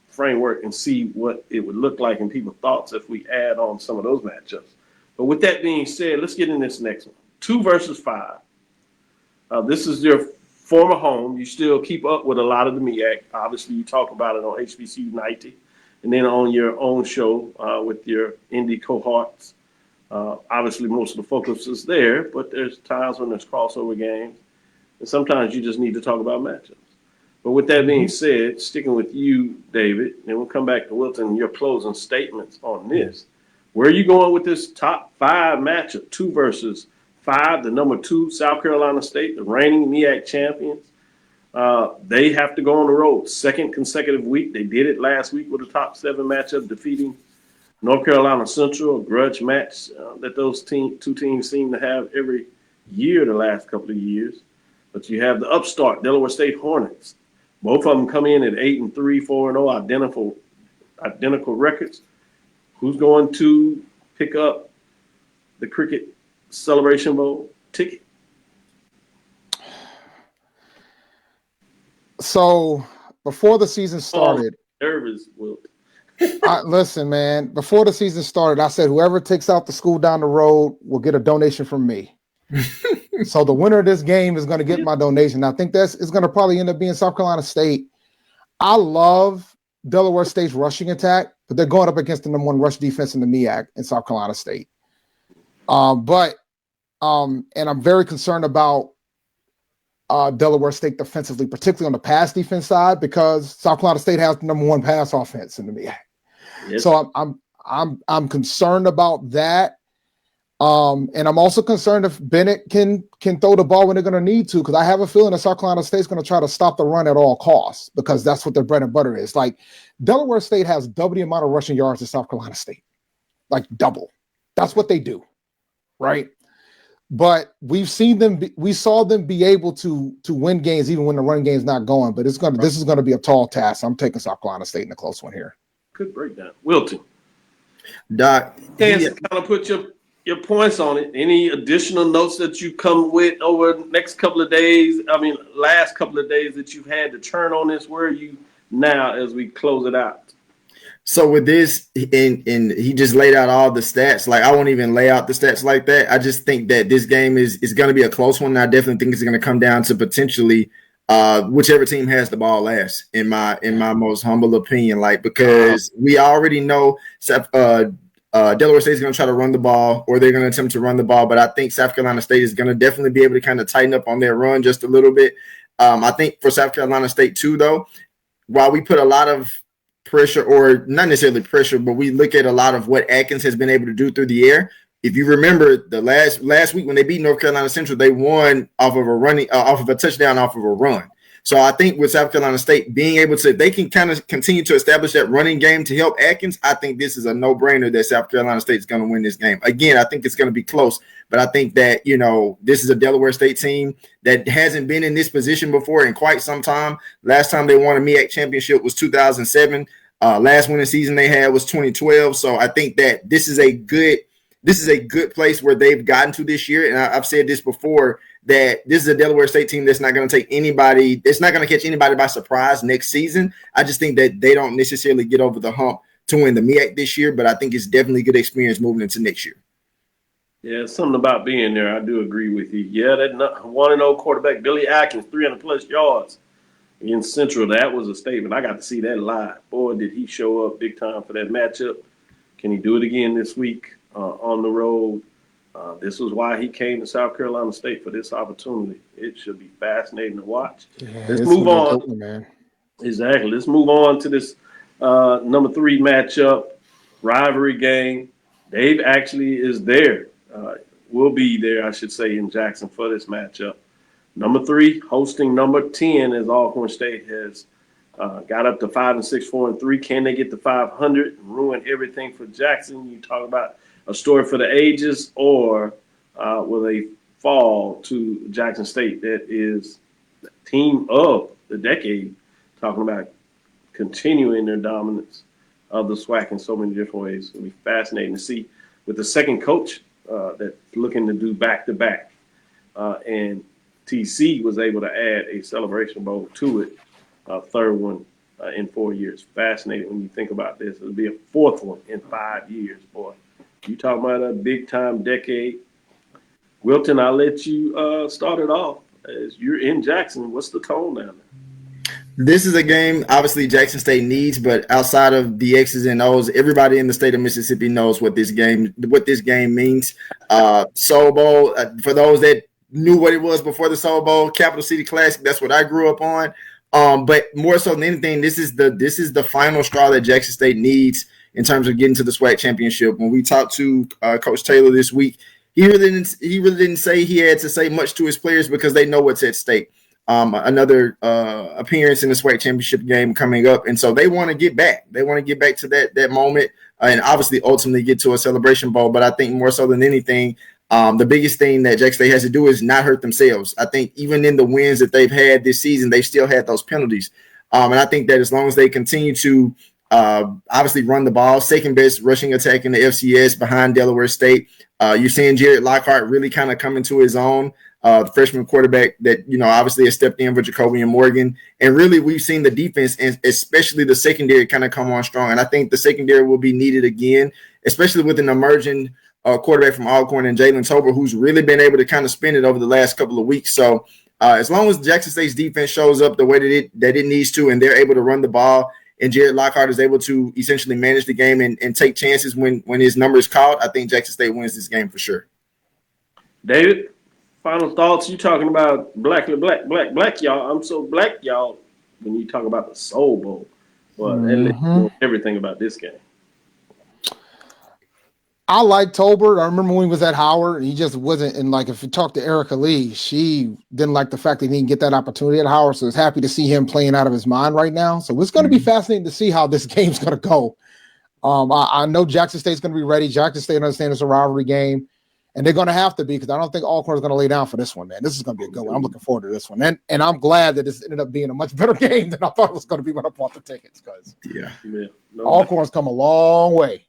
[SPEAKER 2] framework and see what it would look like and people's thoughts if we add on some of those matchups. But with that being said, let's get in this next one. 2 versus 5. This is your former home. You still keep up with a lot of the MEAC. Obviously, you talk about it on HBCU 90. And then on your own show with your indie cohorts. Obviously, most of the focus is there, but there's times when there's crossover games. And sometimes you just need to talk about matchups. But with that being said, sticking with you, David, and we'll come back to Wilton, your closing statements on this. Where are you going with this top 5 matchup, 2 versus 5, the number 2, South Carolina State, the reigning MEAC champions? They have to go on the road, second consecutive week. They did it last week with a top 7 matchup, defeating North Carolina Central, a grudge match that those two teams seem to have every year the last couple of years. But you have the upstart Delaware State Hornets. Both of them come in at 8-3, 4-0, identical records. Who's going to pick up the Cricket Celebration Bowl ticket?
[SPEAKER 4] So before the season started,
[SPEAKER 2] nervous, Wilton.
[SPEAKER 4] Listen, man, before the season started, I said whoever takes out the school down the road will get a donation from me. So the winner of this game is going to get my donation. I think it's going to probably end up being South Carolina State. I love Delaware State's rushing attack, but they're going up against the number 1 rush defense in the MEAC in South Carolina State. And I'm very concerned about Delaware State defensively, particularly on the pass defense side, because South Carolina State has the number 1 pass offense in the MEAC. Yes. So I'm concerned about that. And I'm also concerned if Bennett can throw the ball when they're going to need to, because I have a feeling that South Carolina State's going to try to stop the run at all costs, because that's what their bread and butter is. Like, Delaware State has double the amount of rushing yards as South Carolina State, like double. That's what they do, right? But we saw them be able to win games even when the run game's not going. But this is going to be a tall task. I'm taking South Carolina State in a close one here.
[SPEAKER 2] Good breakdown, Wilton.
[SPEAKER 5] Doc,
[SPEAKER 2] kind of put your points on it. Any additional notes that you come with over the next couple of days? I mean, last couple of days that you've had to turn on this. Where are you now as we close it out?
[SPEAKER 5] So with this, and he just laid out all the stats. Like, I won't even lay out the stats like that. I just think that this game is going to be a close one. And I definitely think it's going to come down to potentially whichever team has the ball last, in my most humble opinion. Like, because we already know Delaware State is going to try to run the ball, or they're going to attempt to run the ball. But I think South Carolina State is going to definitely be able to kind of tighten up on their run just a little bit. I think for South Carolina State too, though, while we put a lot of pressure, or not necessarily pressure, but we look at a lot of what Atkins has been able to do through the air. If you remember the last week when they beat North Carolina Central, they won off of a touchdown off of a run. So I think with South Carolina State being able to, they can kind of continue to establish that running game to help Atkins. I think this is a no-brainer that South Carolina State is going to win this game. Again, I think it's going to be close, but I think that, this is a Delaware State team that hasn't been in this position before in quite some time. Last time they won a MEAC championship was 2007. Last winning season they had was 2012. So I think that this is a good place where they've gotten to this year. And I've said this before, that this is a Delaware State team that's not going to take anybody. It's not going to catch anybody by surprise next season. I just think that they don't necessarily get over the hump to win the MEAC this year, but I think it's definitely a good experience moving into next year.
[SPEAKER 2] Yeah, something about being there. I do agree with you. Yeah, that 1-0 quarterback, Billy Atkins, 300-plus yards against Central. That was a statement. I got to see that live. Boy, did he show up big time for that matchup. Can he do it again this week on the road? This was why he came to South Carolina State, for this opportunity. It should be fascinating to watch.
[SPEAKER 4] Yeah,
[SPEAKER 2] let's move on.
[SPEAKER 4] Open, man.
[SPEAKER 2] Exactly. Let's move on to this number 3 matchup, rivalry game. Dave actually is there. Will be there, I should say, in Jackson for this matchup. Number 3 hosting number 10, as Alcorn State has got up to 5-6, 4-3. Can they get to 500 and ruin everything for Jackson? You talk about a story for the ages, or will they fall to Jackson State, that is the team of the decade, talking about continuing their dominance of the SWAC in so many different ways. It'll be fascinating to see with the second coach that's looking to do back-to-back. And TC was able to add a Celebration Bowl to it, third one in 4 years. Fascinating when you think about this. It'll be a fourth one in 5 years, boy. You talking about a big-time decade. Wilton, I'll let you start it off. As you're in Jackson, what's the tone down there?
[SPEAKER 5] This is a game, obviously, Jackson State needs, but outside of the X's and O's, everybody in the state of Mississippi knows what this game means. Soul Bowl, for those that knew what it was before the Soul Bowl, Capital City Classic, that's what I grew up on. But more so than anything, this is the final straw that Jackson State needs in terms of getting to the SWAC championship. When we talked to Coach Taylor this week, he really didn't say he had to say much to his players because they know what's at stake. Another appearance in the SWAC championship game coming up, and so they want to get back. They want to get back to that moment, and obviously ultimately get to a Celebration Bowl. But I think more so than anything, the biggest thing that Jackson State has to do is not hurt themselves. I think even in the wins that they've had this season, they still had those penalties, and I think that as long as they continue to obviously run the ball, second best rushing attack in the FCS behind Delaware State. You're seeing Jared Lockhart really kind of come into his own, the freshman quarterback that, obviously has stepped in for Jacoby and Morgan. And really we've seen the defense and especially the secondary kind of come on strong. And I think the secondary will be needed again, especially with an emerging quarterback from Alcorn and Jalen Tober, who's really been able to kind of spin it over the last couple of weeks. So as long as Jackson State's defense shows up the way that it needs to, and they're able to run the ball, and Jared Lockhart is able to essentially manage the game and take chances when his number is called, I think Jackson State wins this game for sure.
[SPEAKER 2] David, final thoughts. You talking about black, y'all. I'm so black, y'all, when you talk about the Soul Bowl. Well, that lets you know everything about this game.
[SPEAKER 4] I like Tolbert. I remember when he was at Howard, and he just wasn't. And like, if you talk to Erica Lee, she didn't like the fact that he didn't get that opportunity at Howard. So it's happy to see him playing out of his mind right now. So it's going to be fascinating to see how this game's going to go. I know Jackson State's going to be ready. Jackson State understands it's a rivalry game, and they're going to have to be, because I don't think Alcorn's going to lay down for this one, man. This is going to be a good one. I'm looking forward to this one. And I'm glad that this ended up being a much better game than I thought it was going to be when I bought the tickets, because Alcorn's come a long way.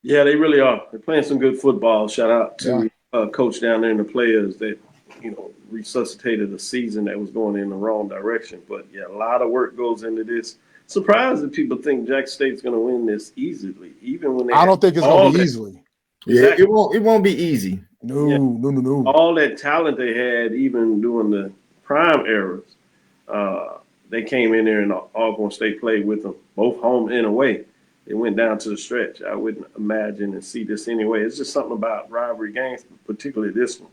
[SPEAKER 2] Yeah, they really are. They're playing some good football. Shout out to coach down there and the players that, resuscitated a season that was going in the wrong direction. But, yeah, a lot of work goes into this. Surprised that people think Jackson State's going to win this easily, even when they.
[SPEAKER 4] I don't think it's going to be easily.
[SPEAKER 5] Exactly. Yeah, it won't be easy.
[SPEAKER 4] No.
[SPEAKER 2] All that talent they had, even during the prime eras, they came in there and Alcorn State played with them, both home and away. It went down to the stretch. I wouldn't imagine and see this anyway. It's just something about rivalry games, particularly this one.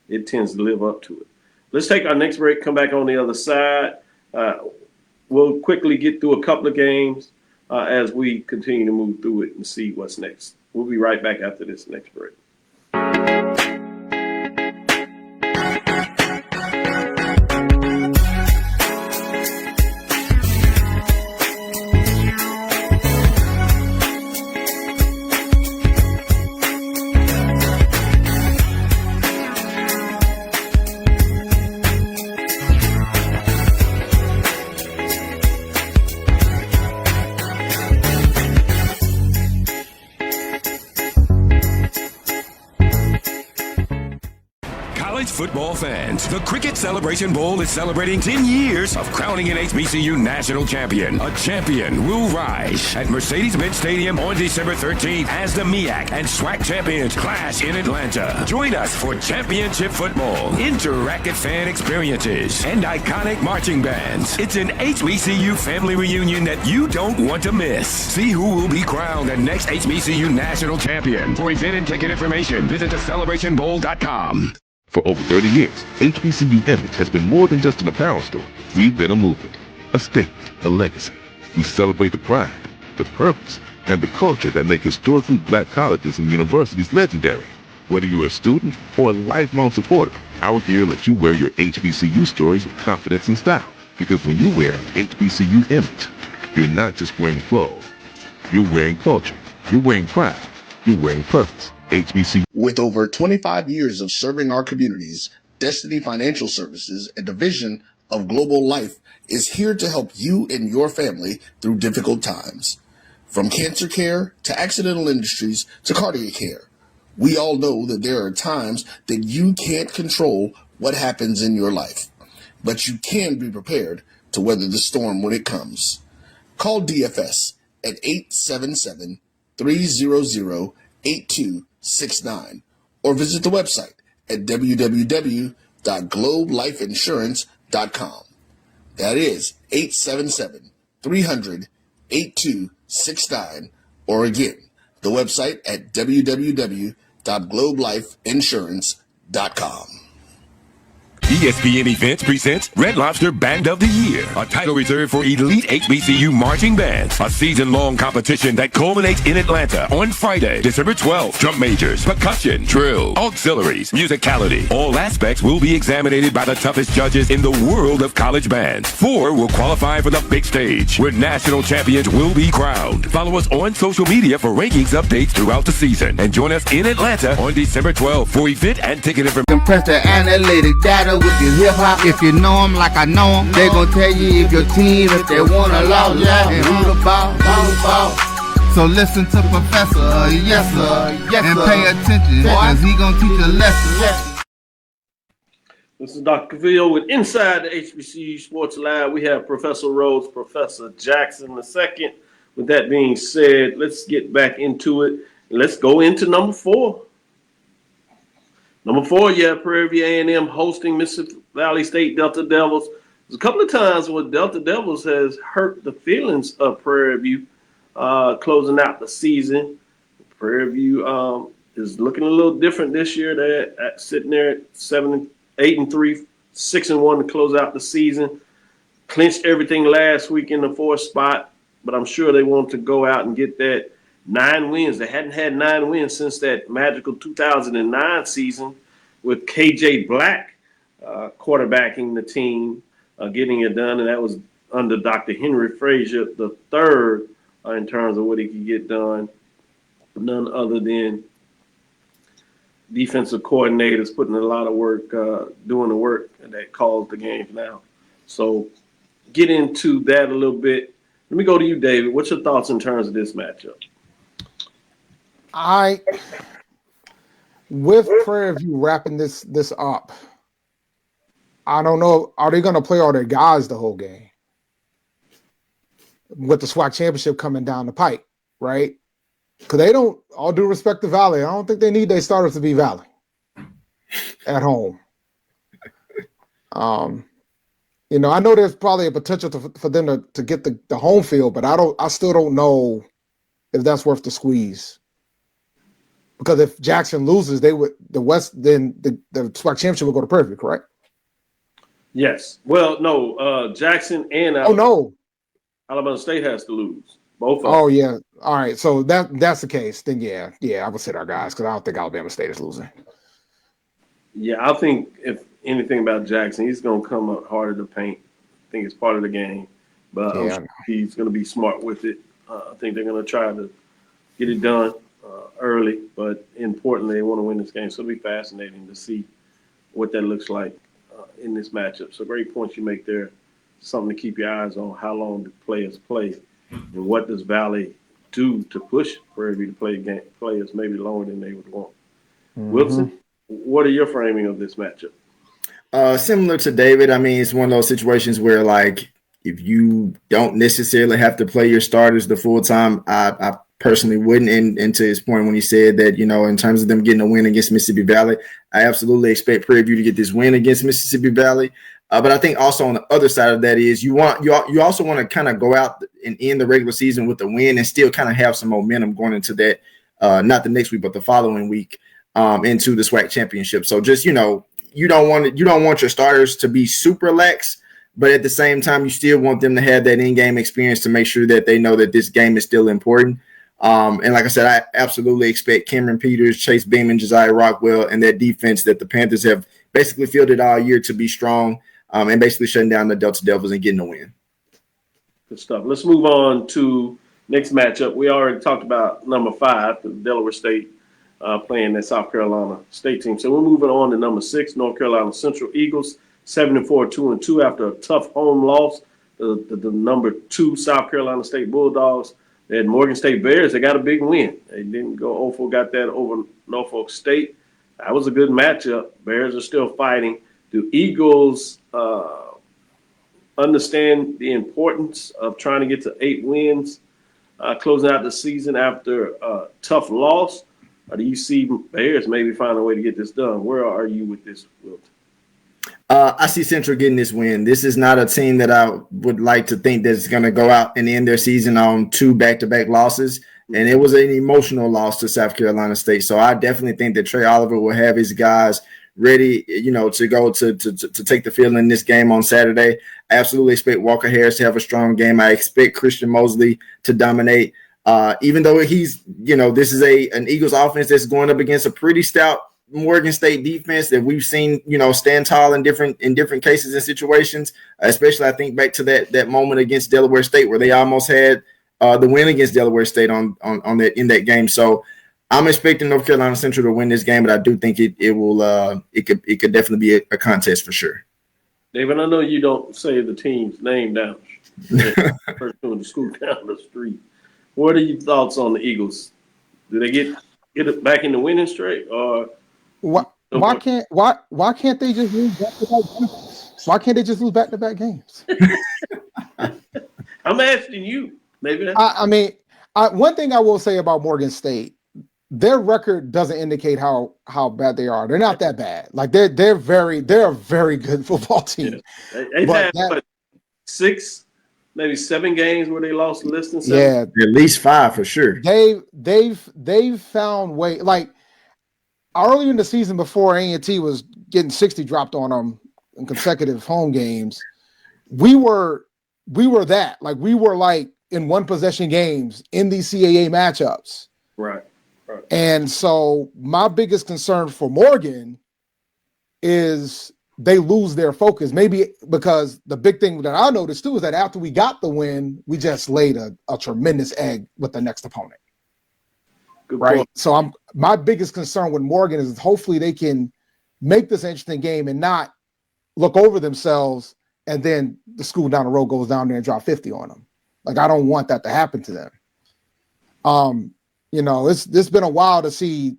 [SPEAKER 2] It tends to live up to it. Let's take our next break, come back on the other side. We'll quickly get through a couple of games as we continue to move through it and see what's next. We'll be right back after this next break.
[SPEAKER 7] football fans, the Cricket Celebration Bowl is celebrating 10 years of crowning an HBCU national champion. A champion will rise at Mercedes-Benz Stadium on December 13th as the MEAC and SWAC champions clash in Atlanta. Join us for championship football, interactive fan experiences, and iconic marching bands. It's an HBCU family reunion that you don't want to miss. See who will be crowned the next HBCU national champion. For event and ticket information, visit thecelebrationbowl.com.
[SPEAKER 6] For over 30 years, HBCU Image has been more than just an apparel store. We've been a movement, a state, a legacy. We celebrate the pride, the purpose, and the culture that make historically black colleges and universities legendary. Whether you're a student or a lifelong supporter, our gear lets you wear your HBCU stories with confidence and style. Because when you wear HBCU Image, you're not just wearing clothes. You're wearing culture. You're wearing pride. You're wearing purpose. HBCU.
[SPEAKER 9] With over 25 years of serving our communities, Destiny Financial Services, a division of Global Life, is here to help you and your family through difficult times. From cancer care to accidental industries to cardiac care, we all know that there are times that you can't control what happens in your life, but you can be prepared to weather the storm when it comes. Call DFS at 877-300-8269 or visit the website at www.globelifeinsurance.com. That is 877-300-8269, or again, the website at www.globelifeinsurance.com.
[SPEAKER 7] ESPN Events presents Red Lobster Band of the Year, a title reserved for elite HBCU marching bands. A season-long competition that culminates in Atlanta on Friday, December 12th. Drum majors, percussion, drill, auxiliaries, musicality. All aspects will be examined by the toughest judges in the world of college bands. 4 will qualify for the big stage, where national champions will be crowned. Follow us on social media for rankings updates throughout the season. And join us in Atlanta on December 12th for event and ticket information.
[SPEAKER 1] Compress the analytic data with your hip hop. If you know them like I know them, they gon' tell you if your team, if they wanna law, and who the ball. So listen to Professor, yes sir, and pay attention, cause he gon' teach a lesson.
[SPEAKER 2] This is Dr. Cavil with Inside the HBCU Sports Lab. We have Professor Rhodes, Professor Jackson II. With that being said, let's get back into it. Let's go into number 4. Number 4, you have Prairie View A&M hosting Mississippi Valley State Delta Devils. There's a couple of times where Delta Devils has hurt the feelings of Prairie View closing out the season. Prairie View is looking a little different this year. They're sitting there at 8-3, 6-1 to close out the season. Clinched everything last week in the 4th spot, but I'm sure they want to go out and get that 9 wins. They hadn't had 9 wins since that magical 2009 season with KJ Black quarterbacking the team, getting it done. And that was under Dr. Henry Frazier III in terms of what he could get done. None other than defensive coordinators putting a lot of work, doing the work that calls the games now. So get into that a little bit. Let me go to you, David. What's your thoughts in terms of this matchup?
[SPEAKER 4] With Prairie View wrapping this up, I don't know. Are they going to play all their guys the whole game? With the SWAC championship coming down the pipe, right? Because they don't, all due respect to Valley, I don't think they need their starters to be Valley at home. I know there's probably a potential for them to get the home field, but I still don't know if that's worth the squeeze. Because if Jackson loses, then the SWAC championship will go to Prairie View, correct?
[SPEAKER 2] Yes. Well, no. Jackson and Alabama State has to lose. Both of them.
[SPEAKER 4] Oh yeah. All right. So that's the case. Then yeah, I would sit our guys because I don't think Alabama State is losing.
[SPEAKER 2] Yeah, I think if anything about Jackson, he's going to come up harder to paint. I think it's part of the game, but he's going to be smart with it. I think they're going to try to get it done early, but importantly, they want to win this game. So it'll be fascinating to see what that looks like in this matchup. So great points you make there. Something to keep your eyes on. How long do players play, and what does Valley do to push Prairie View to play players maybe longer than they would want? Mm-hmm. Wilton, what are your framing of this matchup?
[SPEAKER 5] Similar to David, I mean, it's one of those situations where, like, if you don't necessarily have to play your starters the full time, I personally wouldn't. And to his point when he said that, in terms of them getting a win against Mississippi Valley, I absolutely expect Prairie View to get this win against Mississippi Valley. But I think also on the other side of that is you also want to kind of go out and end the regular season with a win and still kind of have some momentum going into that, not the next week, but the following week into the SWAC championship. So just, you don't want your starters to be super lax, but at the same time, you still want them to have that in-game experience to make sure that they know that this game is still important. And like I said, I absolutely expect Cameron Peters, Chase Beeman, Josiah Rockwell, and that defense that the Panthers have basically fielded all year to be strong and basically shutting down the Delta Devils and getting a win.
[SPEAKER 2] Good stuff. Let's move on to next matchup. We already talked about number 5, the Delaware State playing that South Carolina State team. So we're moving on to number 6, North Carolina Central Eagles, 7-4, 2-2 after a tough home loss. The number 2 South Carolina State Bulldogs. They had Morgan State Bears. They got a big win. They didn't go 0-4, got that over Norfolk State. That was a good matchup. Bears are still fighting. Do Eagles understand the importance of trying to get to 8 wins, closing out the season after a tough loss? Or do you see Bears maybe find a way to get this done? Where are you with this, Wilton?
[SPEAKER 5] I see Central getting this win. This is not a team that I would like to think that's going to go out and end their season on 2 back-to-back losses. And it was an emotional loss to South Carolina State. So I definitely think that Trey Oliver will have his guys ready, to go to take the field in this game on Saturday. I absolutely expect Walker Harris to have a strong game. I expect Christian Mosley to dominate. Even though he's, this is an Eagles offense that's going up against a pretty stout Morgan State defense that we've seen, stand tall in different cases and situations. Especially, I think back to that moment against Delaware State where they almost had the win against Delaware State on that in that game. So I'm expecting North Carolina Central to win this game, but I do think it could definitely be a contest for sure.
[SPEAKER 2] David, I know you don't say the team's name down first doing the school down the street. What are your thoughts on the Eagles? Do they get it back in the winning streak, or
[SPEAKER 4] why can't they just lose back-to-back games? Why can't they just lose back-to-back games?
[SPEAKER 2] I'm asking you. Maybe
[SPEAKER 4] one thing I will say about Morgan State, their record doesn't indicate how bad they are. They're not that bad. Like they're a very good football team.
[SPEAKER 2] Yeah. They've had 6, maybe 7 games where they lost less than 7.
[SPEAKER 5] Yeah, at least 5 for sure.
[SPEAKER 4] They've found way, like earlier in the season before A&T was getting 60 dropped on them in consecutive home games. We were that, like we were like in 1 possession games in these CAA matchups.
[SPEAKER 2] Right.
[SPEAKER 4] And so my biggest concern for Morgan is they lose their focus. Maybe because the big thing that I noticed too is that after we got the win, we just laid a tremendous egg with the next opponent.
[SPEAKER 2] Good
[SPEAKER 4] right.
[SPEAKER 2] point.
[SPEAKER 4] So my biggest concern with Morgan is hopefully they can make this an interesting game and not look over themselves and then the school down the road goes down there and drop 50 on them. Like I don't want that to happen to them. It's been a while to see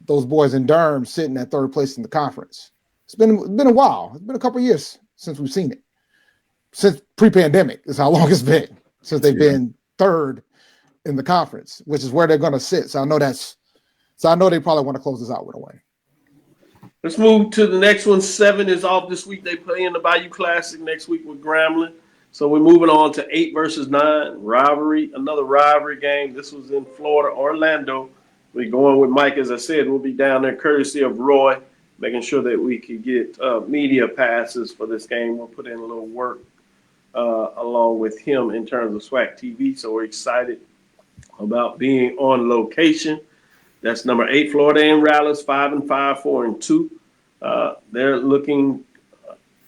[SPEAKER 4] those boys in Durham sitting at 3rd place in the conference. It's been a while. It's been a couple of years since we've seen it. Since pre-pandemic is how long it's been since they've been 3rd in the conference, which is where they're going to sit. So I know they probably want to close this out with a win.
[SPEAKER 2] Let's move to the next one. 7 is off this week. They play in the Bayou Classic next week with Grambling. So we're moving on to 8 versus 9 rivalry, another rivalry game. This was in Florida, Orlando. We're going with Mike, as I said. We'll be down there courtesy of Roy, making sure that we can get media passes for this game. We'll put in a little work along with him in terms of SWAC TV. So we're excited about being on location. That's number 8, Florida A&M Rattlers, 5-5, 4-2. They're looking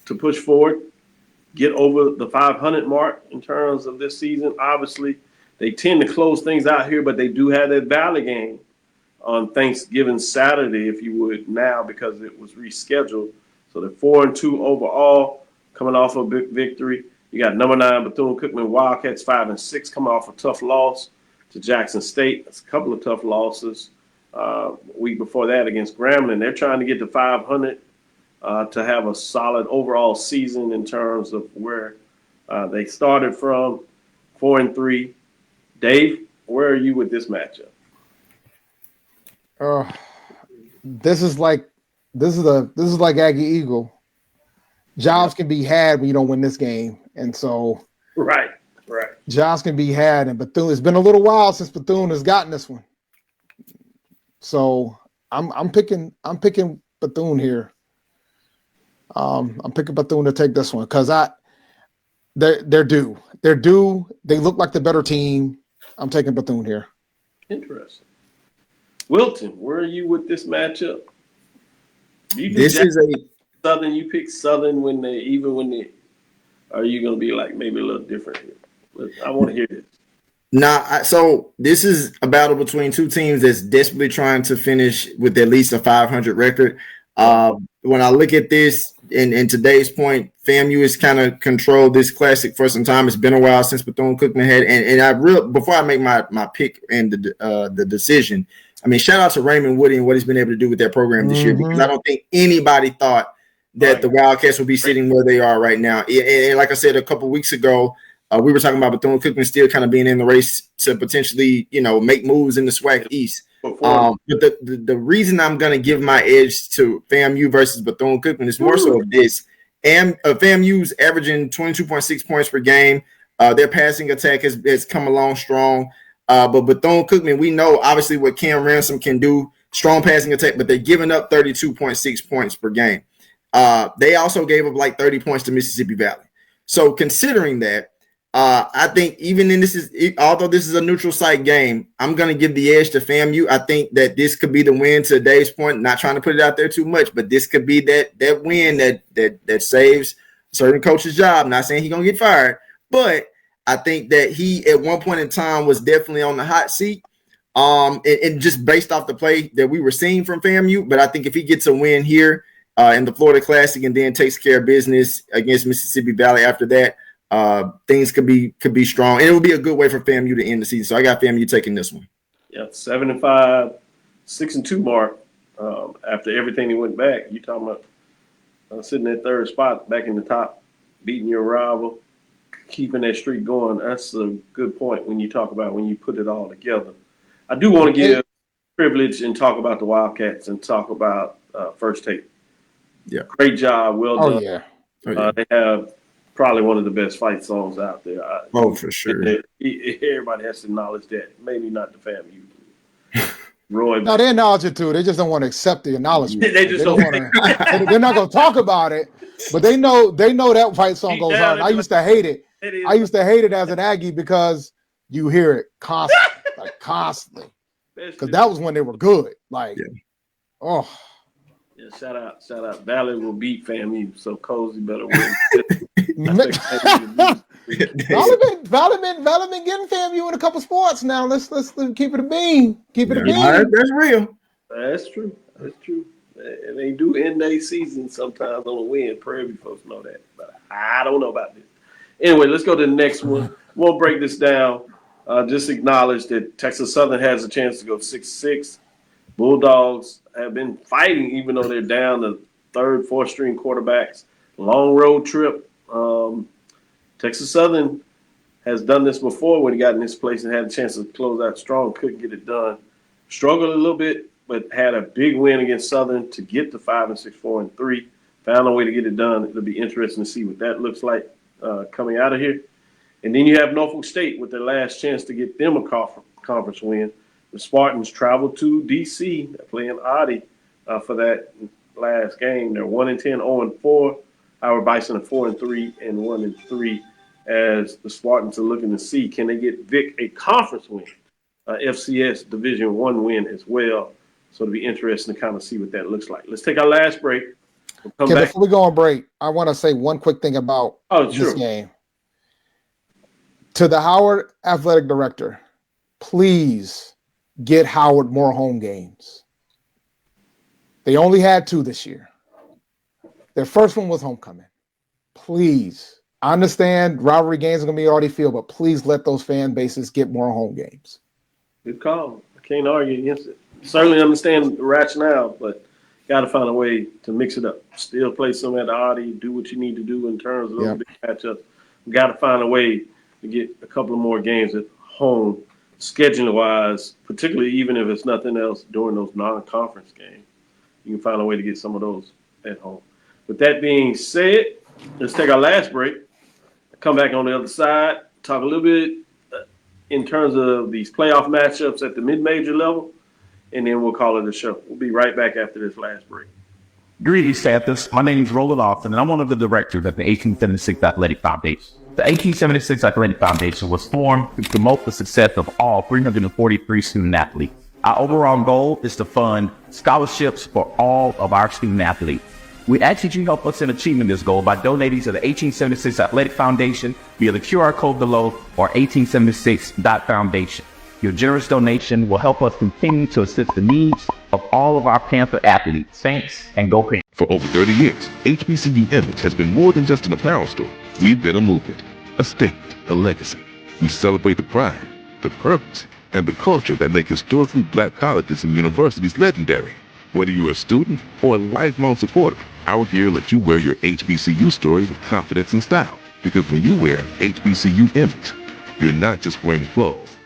[SPEAKER 2] to push forward, get over the 500 mark in terms of this season. Obviously, they tend to close things out here, but they do have that Valley game on Thanksgiving Saturday, if you would, now because it was rescheduled. So they're 4-2 overall, coming off a big victory. You got number 9 Bethune-Cookman Wildcats, 5-6, coming off a tough loss to Jackson State. That's a couple of tough losses. Week before that against Grambling. They're trying to get to 500 to have a solid overall season in terms of where they started from, 4-3. Dave, where are you with this matchup?
[SPEAKER 4] This is like Aggie Eagle. Jobs can be had when you don't win this game, and so
[SPEAKER 2] right.
[SPEAKER 4] Jobs can be had, and Bethune. It's been a little while since Bethune has gotten this one, so I'm picking Bethune here. I'm picking Bethune to take this one because they're due. They're due. They look like the better team. I'm taking Bethune here.
[SPEAKER 2] Interesting. Wilton, where are you with this matchup?
[SPEAKER 5] This is a
[SPEAKER 2] Southern. You pick Southern when they. Are you going to be like maybe a little different here? I want to hear this.
[SPEAKER 5] So this is a battle between two teams that's desperately trying to finish with at least a 500 record. When I look at this, in today's point, FAMU has kind of controlled this classic for some time. It's been a while since Bethune-Cookman had, and before I make my pick and the decision, I mean, shout out to Raymond Woody and what he's been able to do with that program this year, because I don't think anybody thought that the Wildcats would be sitting where they are right now. And like I said a couple weeks ago, we were talking about Bethune-Cookman still kind of being in the race to potentially, make moves in the SWAC East. But the reason I'm going to give my edge to FAMU versus Bethune-Cookman is more so of this. And FAMU's averaging 22.6 points per game. Their passing attack has come along strong. But Bethune-Cookman, we know obviously what Cam Ransom can do, strong passing attack, but they're giving up 32.6 points per game. They also gave up like 30 points to Mississippi Valley. So considering that, I think even although this is a neutral site game, I'm going to give the edge to FAMU. I think that this could be the win to Dave's point, not trying to put it out there too much, but this could be that win that saves a certain coach's job. Not saying he's going to get fired, but I think that he at one point in time was definitely on the hot seat. And just based off the play that we were seeing from FAMU, but I think if he gets a win here in the Florida Classic and then takes care of business against Mississippi Valley after that, things could be strong, and it would be a good way for FAMU to end the season. So I got FAMU taking this one.
[SPEAKER 2] Yeah, 7-5, 6-2 mark. After everything he went back, you talking about sitting at third spot, back in the top, beating your rival, keeping that streak going. That's a good point when you talk about when you put it all together. I do want to give privilege and talk about the Wildcats and talk about First Take.
[SPEAKER 5] Yeah,
[SPEAKER 2] great job, well done.
[SPEAKER 5] Oh, yeah.
[SPEAKER 2] They have probably one of the best fight songs out there.
[SPEAKER 5] For sure.
[SPEAKER 2] Everybody has to acknowledge that. Maybe not the FAMU. Roy.
[SPEAKER 4] No, they acknowledge it too. They just don't want to accept the acknowledgement.
[SPEAKER 2] They just don't want
[SPEAKER 4] to. They're not going to talk about it, but they know that fight song goes hard. I used to hate it. I used to hate it as an Aggie because you hear it constantly, because that was when they were good. Yeah,
[SPEAKER 2] shout out. Valley will beat FAMU, so Cozy better win.
[SPEAKER 4] Valley been getting FAMU in a couple sports now. Let's keep it a beam. Keep it a beam.
[SPEAKER 5] That's real.
[SPEAKER 2] That's true. And they do end their season sometimes on a win. Prairie folks know that, but I don't know about this. Anyway, let's go to the next one. We'll break this down. Just acknowledge that Texas Southern has a chance to go 6-6. Bulldogs have been fighting, even though they're down to third, fourth string quarterbacks. Long road trip. Texas Southern has done this before when he got in this place and had a chance to close out strong. Couldn't get it done. Struggled a little bit, but had a big win against Southern to get to 5-6, 4-3. Found a way to get it done. It'll be interesting to see what that looks like coming out of here. And then you have Norfolk State with their last chance to get them a conference win. The Spartans travel to D.C. They're playing Audi for that last game. They're 1-10, 0-4. Howard Bison are 4-3 and 1-3. As the Spartans are looking to see, can they get Vic a conference win, FCS Division I win as well. So it'll be interesting to kind of see what that looks like. Let's take our last break. We'll come back.
[SPEAKER 4] Before we go on break, I want to say one quick thing about this game. To the Howard athletic director, please get Howard more home games. They only had 2 this year. Their first one was homecoming. Please. I understand rivalry games are going to be already field, but please let those fan bases get more home games.
[SPEAKER 2] Good call. I can't argue against it. Certainly understand the rationale, but got to find a way to mix it up. Still play some at the Audi, do what you need to do in terms of those big matchups. We got to find a way to get a couple of more games at home, scheduling-wise, particularly even if it's nothing else during those non-conference games. You can find a way to get some of those at home. With that being said, let's take our last break. Come back on the other side, talk a little bit in terms of these playoff matchups at the mid-major level, and then we'll call it a show. We'll be right back after this last break.
[SPEAKER 11] Greetings, Panthers. My name is Roland Austin, and I'm one of the directors at the 1876 Athletic Foundation. The 1876 Athletic Foundation was formed to promote the success of all 343 student athletes. Our overall goal is to fund scholarships for all of our student athletes. We ask that you help us in achieving this goal by donating to the 1876 Athletic Foundation via the QR code below or 1876.foundation. Your generous donation will help us continue to assist the needs of all of our Panther athletes. Thanks, and go Panthers.
[SPEAKER 6] For over 30 years, HBCU Image has been more than just an apparel store. We've been a movement, a statement, a legacy. We celebrate the pride, the purpose, and the culture that make historically black colleges and universities legendary. Whether you're a student or a lifelong supporter, our gear lets you wear your HBCU story with confidence and style. Because when you wear HBCU Image, you're not just wearing clothes.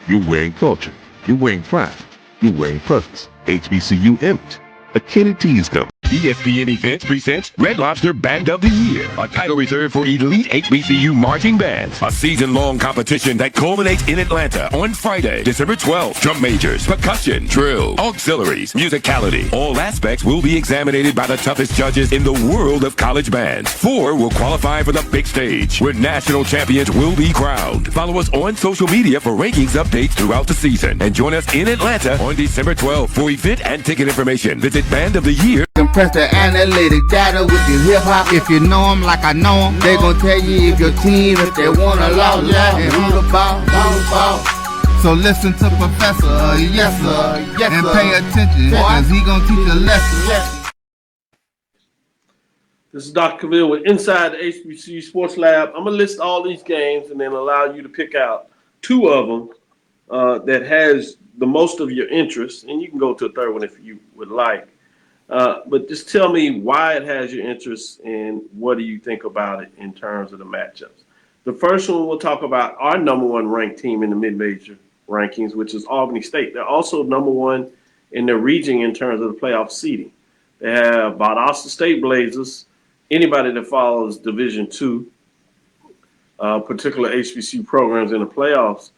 [SPEAKER 6] You're wearing culture. You're wearing pride. You're wearing purpose. HBCU Image. A Kenny T's company.
[SPEAKER 7] ESPN Events presents Red Lobster Band of the Year, a title reserved for elite HBCU marching bands. A season-long competition that culminates in Atlanta on Friday, December 12th. Drum majors, percussion, drill, auxiliaries, musicality. All aspects will be examined by the toughest judges in the world of college bands. 4 will qualify for the big stage, where national champions will be crowned. Follow us on social media for rankings updates throughout the season. And join us in Atlanta on December 12th for event and ticket information. Visit Band of the Year.
[SPEAKER 1] Compress the analytic data with your hip hop. If you know them like I know them, they gon' tell you if your team, if they want a lot, and who the ball. So listen to Professor, yes sir, and pay attention, cause he gon' teach a lesson.
[SPEAKER 2] This is Dr. Cavil with Inside the HBCU Sports Lab. I'm going to list all these games and then allow you to pick out 2 of them that has the most of your interest, and you can go to a third one if you would like. But just tell me why it has your interest and what do you think about it in terms of the matchups. The first one, we'll talk about our number 1 ranked team in the mid-major rankings, which is Albany State. They're also number 1 in their region in terms of the playoff seeding. They have Valdosta State Blazers. Anybody that follows Division II, particular HBCU programs in the playoffs,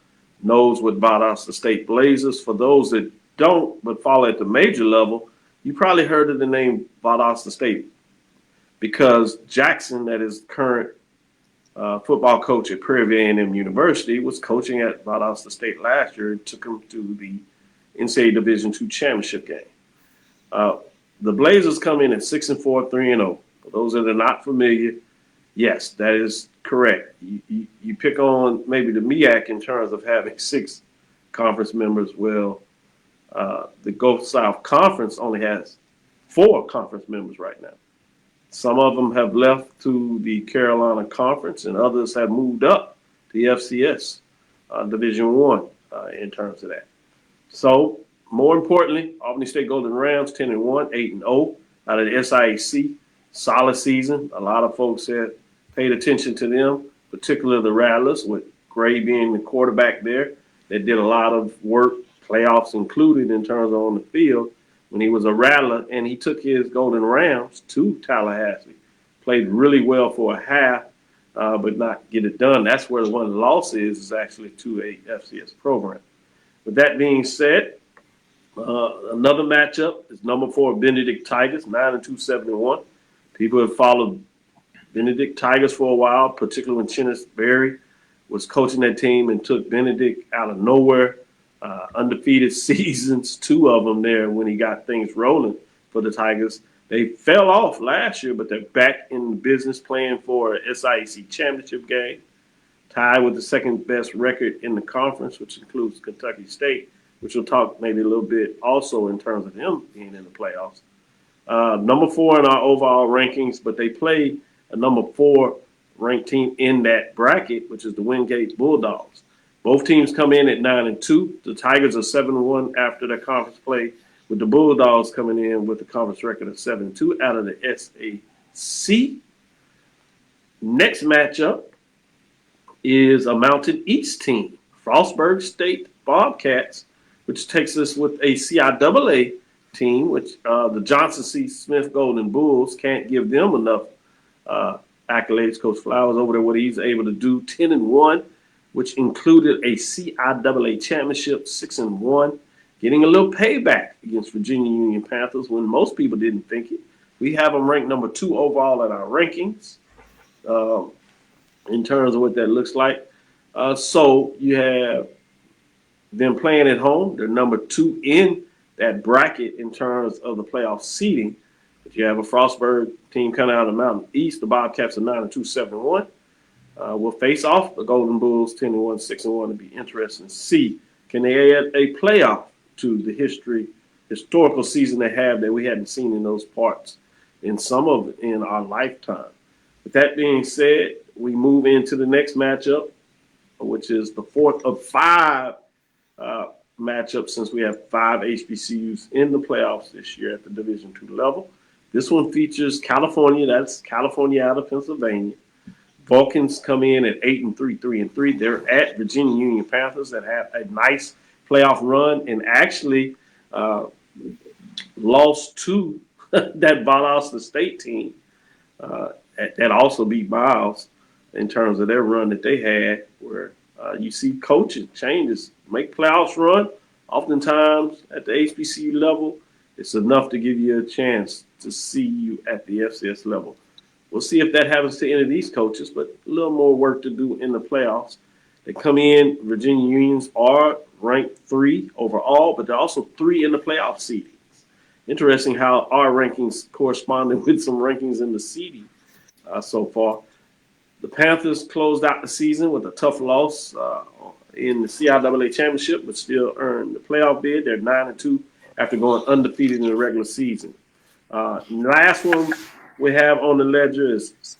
[SPEAKER 2] knows what Valdosta State Blazers. For those that don't but follow at the major level, you probably heard of the name Valdosta State because Jackson, that is current football coach at Prairie A&M University, was coaching at Valdosta State last year and took him to the NCAA Division II championship game. The Blazers come in at 6-4, 3-0. For those that are not familiar, yes, that is correct. You pick on maybe the MEAC in terms of having 6 conference members. Well, the Gulf South Conference only has 4 conference members right now. Some of them have left to the Carolina Conference, and others have moved up to the FCS Division I in terms of that. So, more importantly, Albany State Golden Rams 10-1, 8-0 out of the SIAC. Solid season. A lot of folks had paid attention to them, particularly the Rattlers, with Gray being the quarterback there. They did a lot of work, playoffs included, in terms of on the field when he was a Rattler, and he took his Golden Rams to Tallahassee. Played really well for a half, but not get it done. That's where one of the losses is actually to a FCS program. With that being said, another matchup is number 4 Benedict Tigers, 9-2, 7-1. People have followed Benedict Tigers for a while, particularly when Chennis Berry was coaching that team and took Benedict out of nowhere. Undefeated seasons, 2 of them there when he got things rolling for the Tigers. They fell off last year, but they're back in the business playing for an SIAC championship game, tied with the second best record in the conference, which includes Kentucky State, which we'll talk maybe a little bit also in terms of them being in the playoffs. Number 4 in our overall rankings, but they play a number 4 ranked team in that bracket, which is the Wingate Bulldogs. Both teams come in at 9-2. The Tigers are 7-1 after their conference play with the Bulldogs coming in with a conference record of 7-2 out of the SAC. Next matchup is a Mountain East team, Frostburg State Bobcats, which takes us with a CIAA team, which the Johnson C. Smith Golden Bulls can't give them enough accolades. Coach Flowers over there, what he's able to do, 10-1, which included a CIAA championship, 6-1, getting a little payback against Virginia Union Panthers when most people didn't think it. We have them ranked number 2 overall in our rankings in terms of what that looks like. So you have them playing at home. They're number 2 in that bracket in terms of the playoff seeding. But you have a Frostburg team coming out of the Mountain East. The Bobcats are 9-2, 7-1. We'll face off the Golden Bulls 10-1, 6-1. It'll be interesting to see, can they add a playoff to the historical season they have that we hadn't seen in those parts in some of it in our lifetime. With that being said, we move into the next matchup, which is the 4th of 5 matchups since we have 5 HBCUs in the playoffs this year at the Division II level. This one features California. That's California out of Pennsylvania. Vulcans come in at 8-3, 3-3. They're at Virginia Union Panthers that have a nice playoff run and actually lost to that Valdosta State team that also beat Miles in terms of their run that they had, where you see coaching changes, make playoffs run. Oftentimes at the HBCU level, it's enough to give you a chance to see you at the FCS level. We'll see if that happens to any of these coaches, but a little more work to do in the playoffs. They come in, Virginia Unions are ranked 3 overall, but they're also 3 in the playoff seedings. Interesting how our rankings corresponded with some rankings in the seeding so far. The Panthers closed out the season with a tough loss in the CIAA championship, but still earned the playoff bid. They're 9-2 after going undefeated in the regular season. Last one we have on the ledger is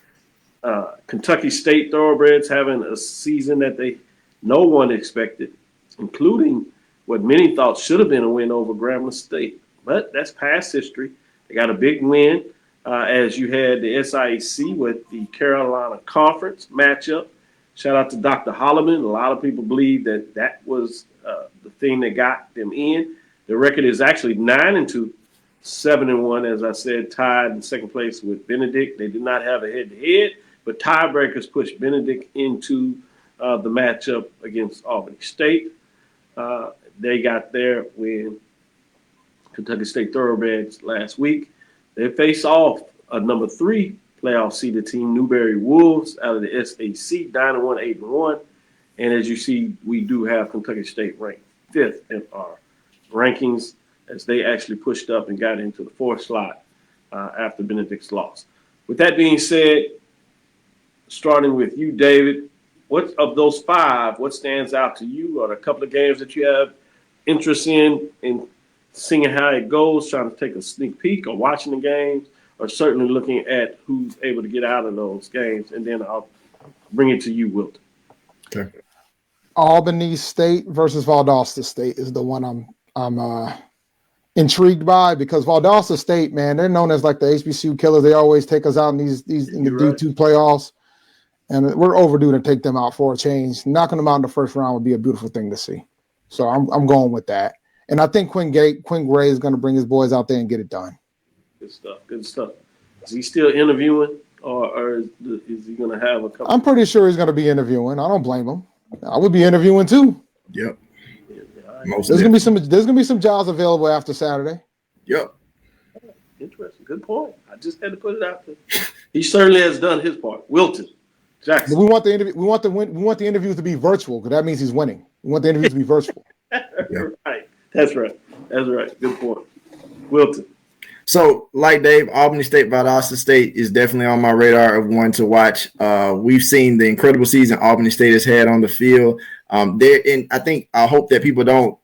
[SPEAKER 2] Kentucky State Thoroughbreds having a season that no one expected, including what many thought should have been a win over Grambling State. But that's past history. They got a big win as you had the SIAC with the Carolina Conference matchup. Shout out to Dr. Holloman. A lot of people believe that was the thing that got them in. The record is actually 9-2, 7-1, as I said, tied in second place with Benedict. They did not have a head-to-head, but tiebreakers pushed Benedict into the matchup against Albany State. They got there when Kentucky State Thoroughbreds last week. They face off a number 3 playoff seeded team, Newberry Wolves, out of the SAC, 9-1, 8-1. And as you see, we do have Kentucky State ranked 5th in our rankings as they actually pushed up and got into the 4th slot after Benedict's loss. With that being said, starting with you, David, what of those 5, what stands out to you? Are there a couple of games that you have interest in seeing how it goes, trying to take a sneak peek or watching the games, or certainly looking at who's able to get out of those games? And then I'll bring it to you, Wilton.
[SPEAKER 5] Okay.
[SPEAKER 4] Albany State versus Valdosta State is the one I'm intrigued by, because Valdosta State, man, they're known as like the HBCU killers. They always take us out in these in the D2 playoffs, and we're overdue to take them out for a change. Knocking them out in the first round would be a beautiful thing to see. So I'm going with that. And I think Quinn Gray is going to bring his boys out there and get it done.
[SPEAKER 2] Good stuff. Good stuff. Is he still interviewing, or is he going to have a couple?
[SPEAKER 4] I'm pretty sure he's going to be interviewing. I don't blame him. I would be interviewing too.
[SPEAKER 5] Yep.
[SPEAKER 4] There's gonna be some jobs available after Saturday.
[SPEAKER 5] Yep.
[SPEAKER 2] Interesting. Good point. I just had to put it out there. He certainly has done his part. Wilton Jackson.
[SPEAKER 4] But we want the interview. We want the interviews to be virtual, because that means he's winning. We want the interviews to be virtual.
[SPEAKER 2] Right. That's right. That's right. Good point. Wilton.
[SPEAKER 5] So, like Dave, Albany State, Valdosta State is definitely on my radar of one to watch. We've seen the incredible season Albany State has had on the field. I hope that people don't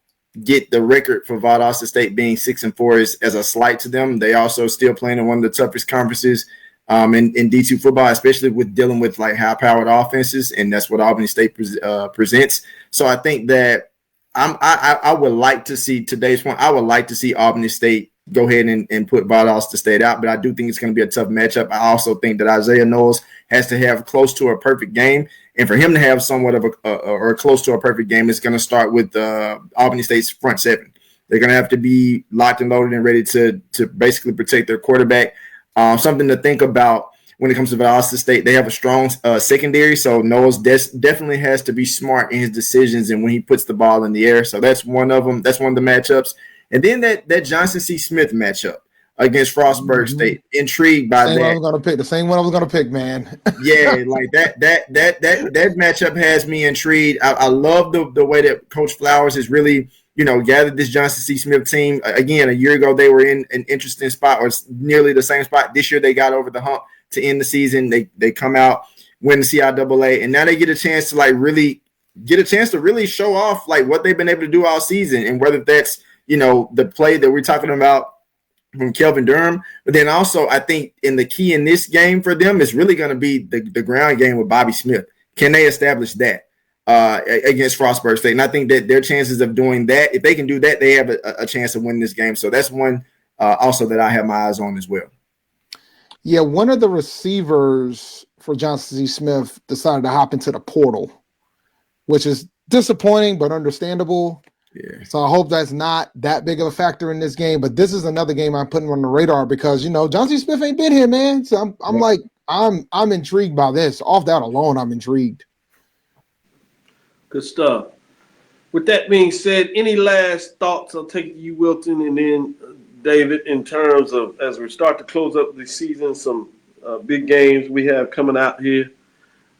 [SPEAKER 5] get the record for Valdosta State being 6-4 as a slight to them. They also still playing in one of the toughest conferences in D2 football, especially with dealing with like high-powered offenses, and that's what Albany State presents. So I think that I would like to see today's point. I would like to see Albany State go ahead and put Valdosta State out, but I do think it's going to be a tough matchup. I also think that Isaiah Knowles has to have close to a perfect game, and for him to have somewhat of or close to a perfect game, it's going to start with Albany State's front seven. They're going to have to be locked and loaded and ready to basically protect their quarterback. Something to think about when it comes to Valdosta State, they have a strong secondary, so Knowles definitely has to be smart in his decisions and when he puts the ball in the air. So that's one of them. That's one of the matchups. And then that Johnson C. Smith matchup against Frostburg State. Intrigued by that.
[SPEAKER 4] The same one I was gonna pick, man.
[SPEAKER 5] Yeah, like that matchup has me intrigued. I love the way that Coach Flowers has really, gathered this Johnson C. Smith team. Again, a year ago they were in an interesting spot, or nearly the same spot. This year they got over the hump to end the season. They come out, win the CIAA, and now they get a chance to really show off like what they've been able to do all season, and whether that's the play that we're talking about from Kelvin Durham, but then also I think the key in this game for them is really going to be the ground game with Bobby Smith. Can they establish that against Frostburg State? And I think that their chances of doing that, if they can do that, they have a chance of winning this game. So that's one also that I have my eyes on as well.
[SPEAKER 4] Yeah, one of the receivers for Johnson C. Smith decided to hop into the portal, which is disappointing but understandable.
[SPEAKER 5] Yeah.
[SPEAKER 4] So I hope that's not that big of a factor in this game. But this is another game I'm putting on the radar because Johnson C. Smith ain't been here, man. So I'm intrigued by this. Off that alone, I'm intrigued.
[SPEAKER 2] Good stuff. With that being said, any last thoughts? I'll take you, Wilton, and then David, in terms of as we start to close up the season, some big games we have coming out here.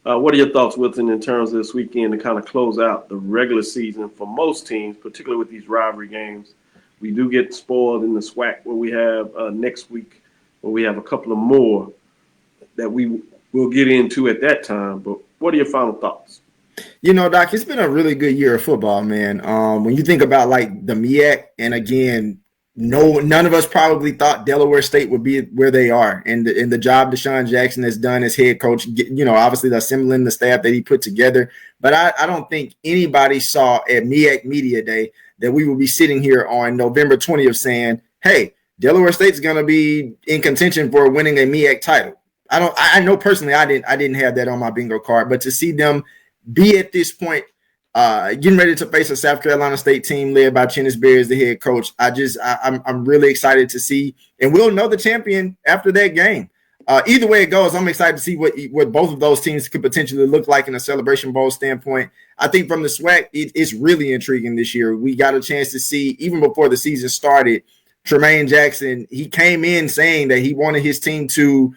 [SPEAKER 2] What are your thoughts, Wilton, in terms of this weekend to kind of close out the regular season for most teams, particularly with these rivalry games? We do get spoiled in the SWAC where we have next week, where we have a couple of more that we will get into at that time. But what are your final thoughts?
[SPEAKER 5] Doc, it's been a really good year of football, man. When you think about like the MEAC, and again, none of us probably thought Delaware State would be where they are, and the job Deshaun Jackson has done as head coach, obviously the assembling the staff that he put together. But I don't think anybody saw at MEAC Media Day that we would be sitting here on November 20th saying, hey, Delaware State's going to be in contention for winning a MEAC title. I know personally I didn't have that on my bingo card, but to see them be at this point, getting ready to face a South Carolina State team led by Chennis Berry as the head coach, I'm really excited to see, and we'll know the champion after that game. Either way it goes, I'm excited to see what both of those teams could potentially look like in a Celebration Bowl standpoint. I think from the SWAC, it's really intriguing this year. We got a chance to see, even before the season started, Tremaine Jackson, he came in saying that he wanted his team to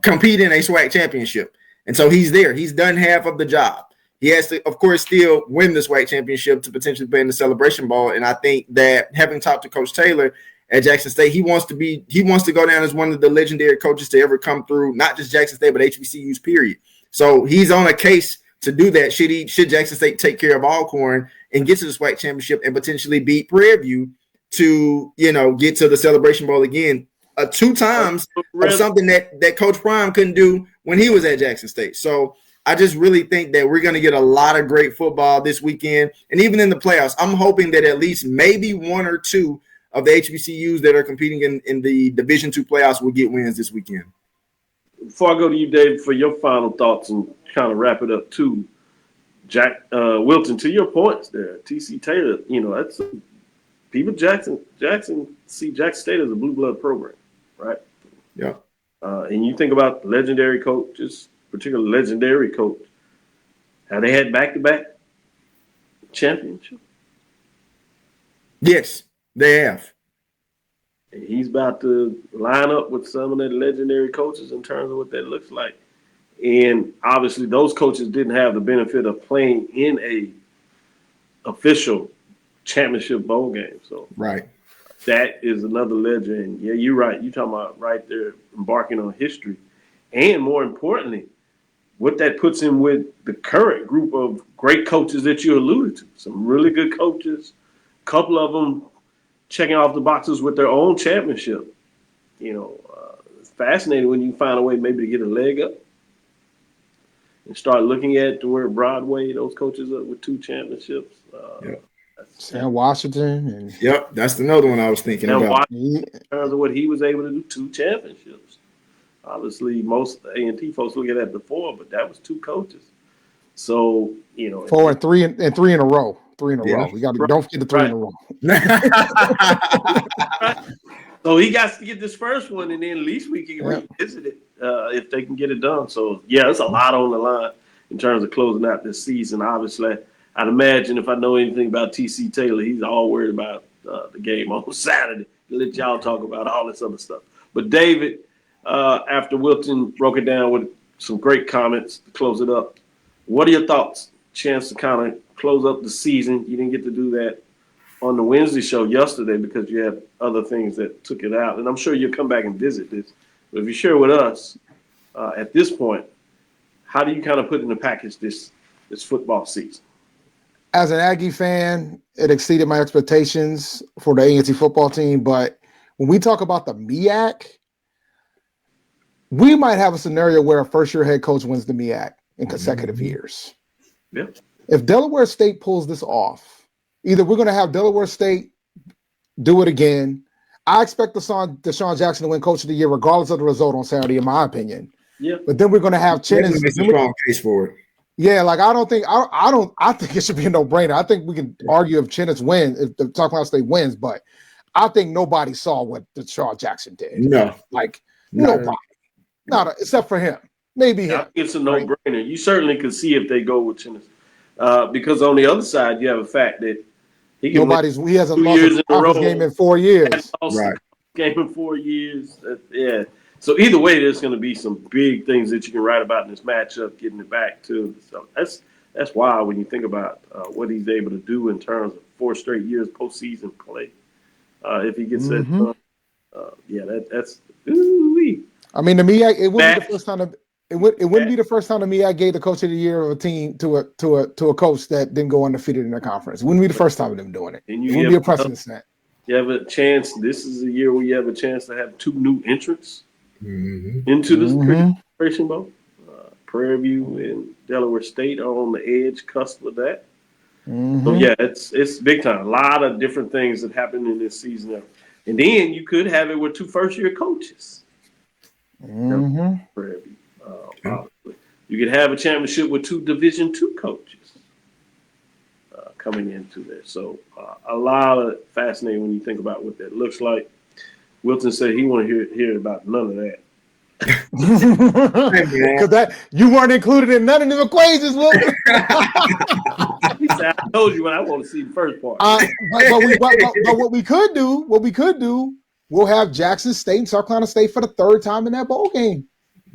[SPEAKER 5] compete in a SWAC championship. And so he's there. He's done half of the job. He has to, of course, still win the SWAC championship to potentially play in the Celebration Bowl. And I think that having talked to Coach Taylor at Jackson State, he wants to go down as one of the legendary coaches to ever come through, not just Jackson State, but HBCUs, period. So he's on a case to do that. Should Jackson State take care of Alcorn and get to the SWAC championship and potentially beat Prairie View to, get to the Celebration Bowl again, 2 times of something that Coach Prime couldn't do when he was at Jackson State. So I just really think that we're going to get a lot of great football this weekend. And even in the playoffs, I'm hoping that at least maybe 1 or 2 of the HBCUs that are competing in the Division II playoffs will get wins this weekend.
[SPEAKER 2] Before I go to you, David, for your final thoughts and kind of wrap it up too, Wilton, to your points there, TC Taylor, that's people Jackson see Jackson State as a blue blood program, right?
[SPEAKER 5] Yeah.
[SPEAKER 2] And you think about legendary coaches, particularly legendary coach, how they had back-to-back championship.
[SPEAKER 5] Yes, they have.
[SPEAKER 2] And he's about to line up with some of the legendary coaches in terms of what that looks like. And obviously those coaches didn't have the benefit of playing in a official championship bowl game. So
[SPEAKER 5] right.
[SPEAKER 2] That is another legend. And yeah, you're right. You're talking about right there embarking on history. And more importantly, what that puts him with the current group of great coaches that you alluded to. Some really good coaches, a couple of them checking off the boxes with their own championship. It's fascinating when you find a way maybe to get a leg up and start looking at where Broadway, those coaches up with 2 championships.
[SPEAKER 4] Sam Washington. And
[SPEAKER 5] Yep, that's another one I was thinking
[SPEAKER 2] And
[SPEAKER 5] about.
[SPEAKER 2] in terms of what he was able to do, 2 championships. Obviously, most A&T folks look at that before, but that was 2 coaches. So,
[SPEAKER 4] 4 and 3 and 3 in a row. 3 in a row. We got to don't forget the 3 in a row.
[SPEAKER 2] So he got to get this first one, and then at least we can revisit it if they can get it done. So, yeah, it's a lot on the line in terms of closing out this season. Obviously, I'd imagine if I know anything about T.C. Taylor, he's all worried about the game on Saturday. He'll let y'all talk about all this other stuff. But, David, after Wilton broke it down with some great comments to close it up, what are your thoughts? Chance to kind of close up the season. You didn't get to do that on the Wednesday show yesterday because you had other things that took it out. And I'm sure you'll come back and visit this. But if you share with us at this point, how do you kind of put in the package this football season?
[SPEAKER 4] As an Aggie fan, it exceeded my expectations for the A&T football team. But when we talk about the MEAC, we might have a scenario where a first-year head coach wins the MEAC in consecutive years.
[SPEAKER 2] Yeah.
[SPEAKER 4] If Delaware State pulls this off, either we're going to have Delaware State do it again. I expect Deshaun Jackson to win Coach of the Year regardless of the result on Saturday, in my opinion.
[SPEAKER 2] Yeah.
[SPEAKER 4] But then we're going to have Chennis.
[SPEAKER 5] That's a strong case for it.
[SPEAKER 4] Yeah, like I think it should be a no-brainer. I think we can argue if Chennis wins, if the Talking State wins, but I think nobody saw what Deshaun Jackson did.
[SPEAKER 5] No.
[SPEAKER 4] Nobody. Except for him. Maybe him.
[SPEAKER 2] It's a no-brainer. Right? You certainly could see if they go with Chennis. Because on the other side, you have a fact that he
[SPEAKER 4] hasn't lost a game in 4 years.
[SPEAKER 2] Right. Game in 4 years. Yeah. So either way, there's going to be some big things that you can write about in this matchup, getting it back to. So that's wild when you think about what he's able to do in terms of 4 straight years postseason play. If he gets that done, that's ooh-wee.
[SPEAKER 4] I mean, the MEAC, it wouldn't be the first time. It wouldn't be the first time the MEAC gave the Coach of the Year of a team to a coach that didn't go undefeated in their conference. It wouldn't be the first time of them doing it. It wouldn't be a precedent set.
[SPEAKER 2] You have a chance. This is a year where you have a chance to have 2 new entrants into this Creation Bowl. Prairie View and Delaware State are on the edge, cusp of that. So yeah, it's big time. A lot of different things that happened in this season, and then you could have it with 2 first-year coaches. Prairie View. You could have a championship with 2 Division II coaches coming into there. So a lot of fascinating when you think about what that looks like. Wilton said he want to hear about none of that.
[SPEAKER 4] Because that you weren't included in none of the equations, Wilton.
[SPEAKER 2] He said, I told you when I want to see the first part.
[SPEAKER 4] But what we could do, we'll have Jackson State and South Carolina State for the 3rd time in that bowl game.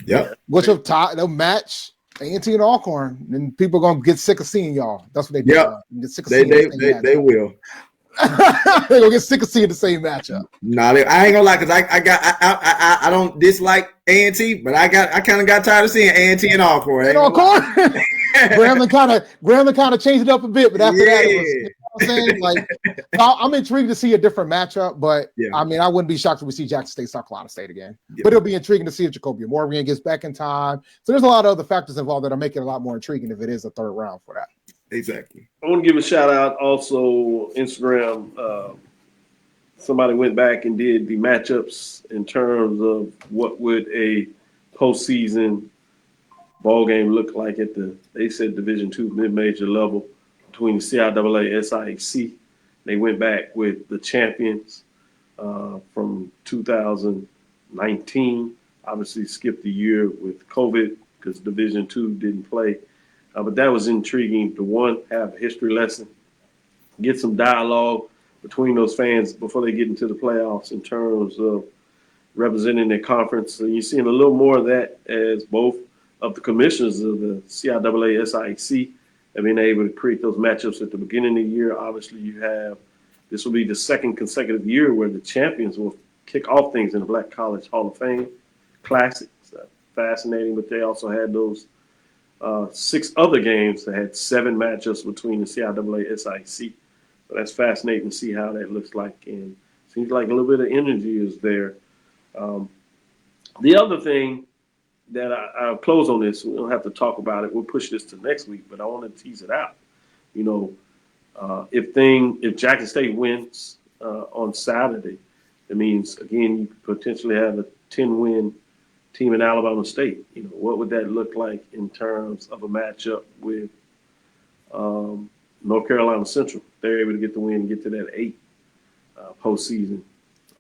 [SPEAKER 5] Yep.
[SPEAKER 4] Which they'll match A&T and Alcorn, and people are gonna get sick of seeing y'all. That's what they do.
[SPEAKER 5] Yep.
[SPEAKER 4] Get sick of
[SPEAKER 5] they will.
[SPEAKER 4] They're gonna get sick of seeing the same matchup.
[SPEAKER 5] I ain't gonna lie, because I don't dislike A&T, but I kind of got tired of seeing A&T and Alcorn.
[SPEAKER 4] Graham kind of changed it up a bit, but after that, it was, you know what I'm saying? Like, I'm intrigued to see a different matchup, but I mean, I wouldn't be shocked if we see Jackson State, South Carolina State again. But it'll be intriguing to see if Jacoby Morgan gets back in time. So there's a lot of other factors involved that are making it a lot more intriguing if it is a 3rd round for that.
[SPEAKER 5] Exactly.
[SPEAKER 2] I want to give a shout out also Instagram. Somebody went back and did the matchups in terms of what would a postseason ball game look like at they said Division II mid-major level between the CIAA, SIAC. They went back with the champions from 2019. Obviously skipped a year with COVID because Division II didn't play. But that was intriguing to have a history lesson, get some dialogue between those fans before they get into the playoffs in terms of representing their conference. And you're seeing a little more of that as both of the commissioners of the CIAA, SIAC have been able to create those matchups at the beginning of the year. Obviously, this will be the 2nd consecutive year where the champions will kick off things in the Black College Hall of Fame Classic. Fascinating, but they also had those 6 other games that had 7 matchups between the CIAA, SIC. So that's fascinating to see how that looks like. And seems like a little bit of energy is there. The other thing that I'll close on this, we don't have to talk about it. We'll push this to next week, but I want to tease it out. If Jackson State wins on Saturday, it means again you could potentially have a 10-win team in Alabama State. What would that look like in terms of a matchup with North Carolina Central? They're able to get the win and get to that 8 postseason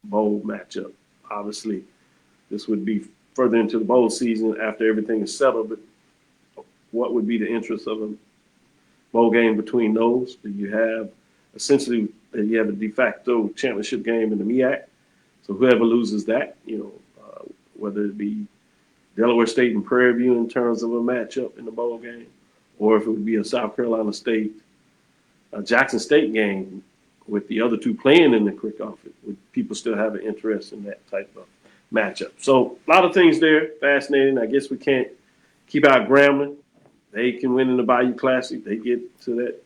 [SPEAKER 2] bowl matchup. Obviously, this would be further into the bowl season after everything is settled. But what would be the interest of a bowl game between those? Do you have essentially you have a de facto championship game in the MEAC? So whoever loses that, whether it be Delaware State and Prairie View in terms of a matchup in the bowl game, or if it would be a South Carolina State, Jackson State game with the other two playing in the kickoff, would people still have an interest in that type of matchup? So a lot of things there, fascinating. I guess we can't keep out Grambling. They can win in the Bayou Classic. They get to that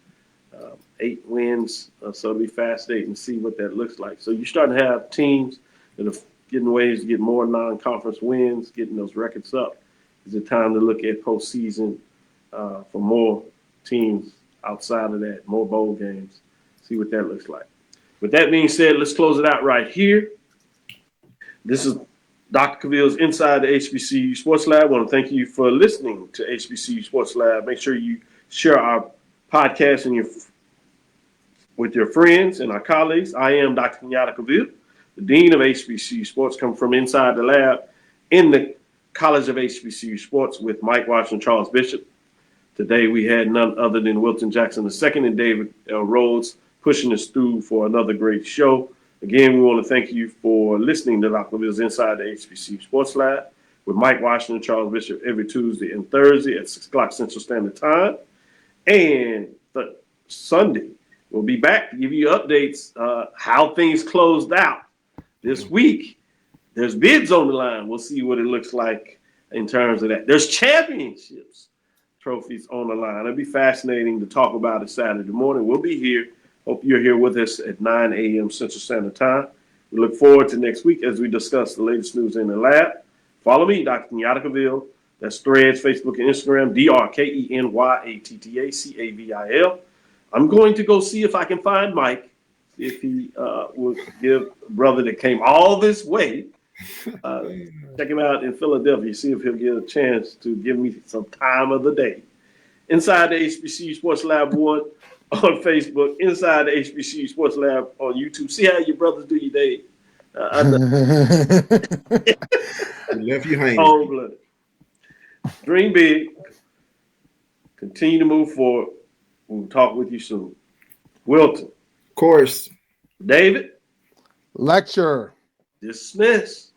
[SPEAKER 2] 8 wins, so it'll be fascinating to see what that looks like. So you're starting to have teams that are getting ways to get more non-conference wins, getting those records up. Is it time to look at postseason for more teams outside of that, more bowl games, see what that looks like. With that being said, let's close it out right here. This is Dr. Cavil's Inside the HBCU Sports Lab. I want to thank you for listening to HBCU Sports Lab. Make sure you share our podcast with your friends and our colleagues. I am Dr. Kenyatta Cavil, the Dean of HBCU Sports, come from inside the lab in the College of HBCU Sports with Mike Washington and Charles Bishop. Today we had none other than Wilton Jackson II and David L. Rhodes pushing us through for another great show. Again, we want to thank you for listening to Dr. Cavil's Inside the HBCU Sports Lab with Mike Washington and Charles Bishop every Tuesday and Thursday at 6 o'clock Central Standard Time. And Sunday, we'll be back to give you updates how things closed out this week. There's bids on the line. We'll see what it looks like in terms of that. There's championships trophies on the line. It'll be fascinating to talk about it Saturday morning. We'll be here. Hope you're here with us at 9 a.m. Central Standard Time. We look forward to next week as we discuss the latest news in the lab. Follow me, Dr. Kenyatta Cavil. That's Threads, Facebook, and Instagram, DrKenyattacavil. I'm going to go see if I can find Mike, if he will give a brother that came all this way. Check him out in Philadelphia, see if he'll get a chance to give me some time of the day. Inside the HBCU Sports Lab 1 on Facebook, Inside the HBCU Sports Lab on YouTube. See how your brothers do your day.
[SPEAKER 5] Left you hanging.
[SPEAKER 2] Cold-blooded. Dream big. Continue to move forward. We'll talk with you soon. Wilton.
[SPEAKER 5] Of course.
[SPEAKER 2] David.
[SPEAKER 4] Lecture.
[SPEAKER 2] Dismiss.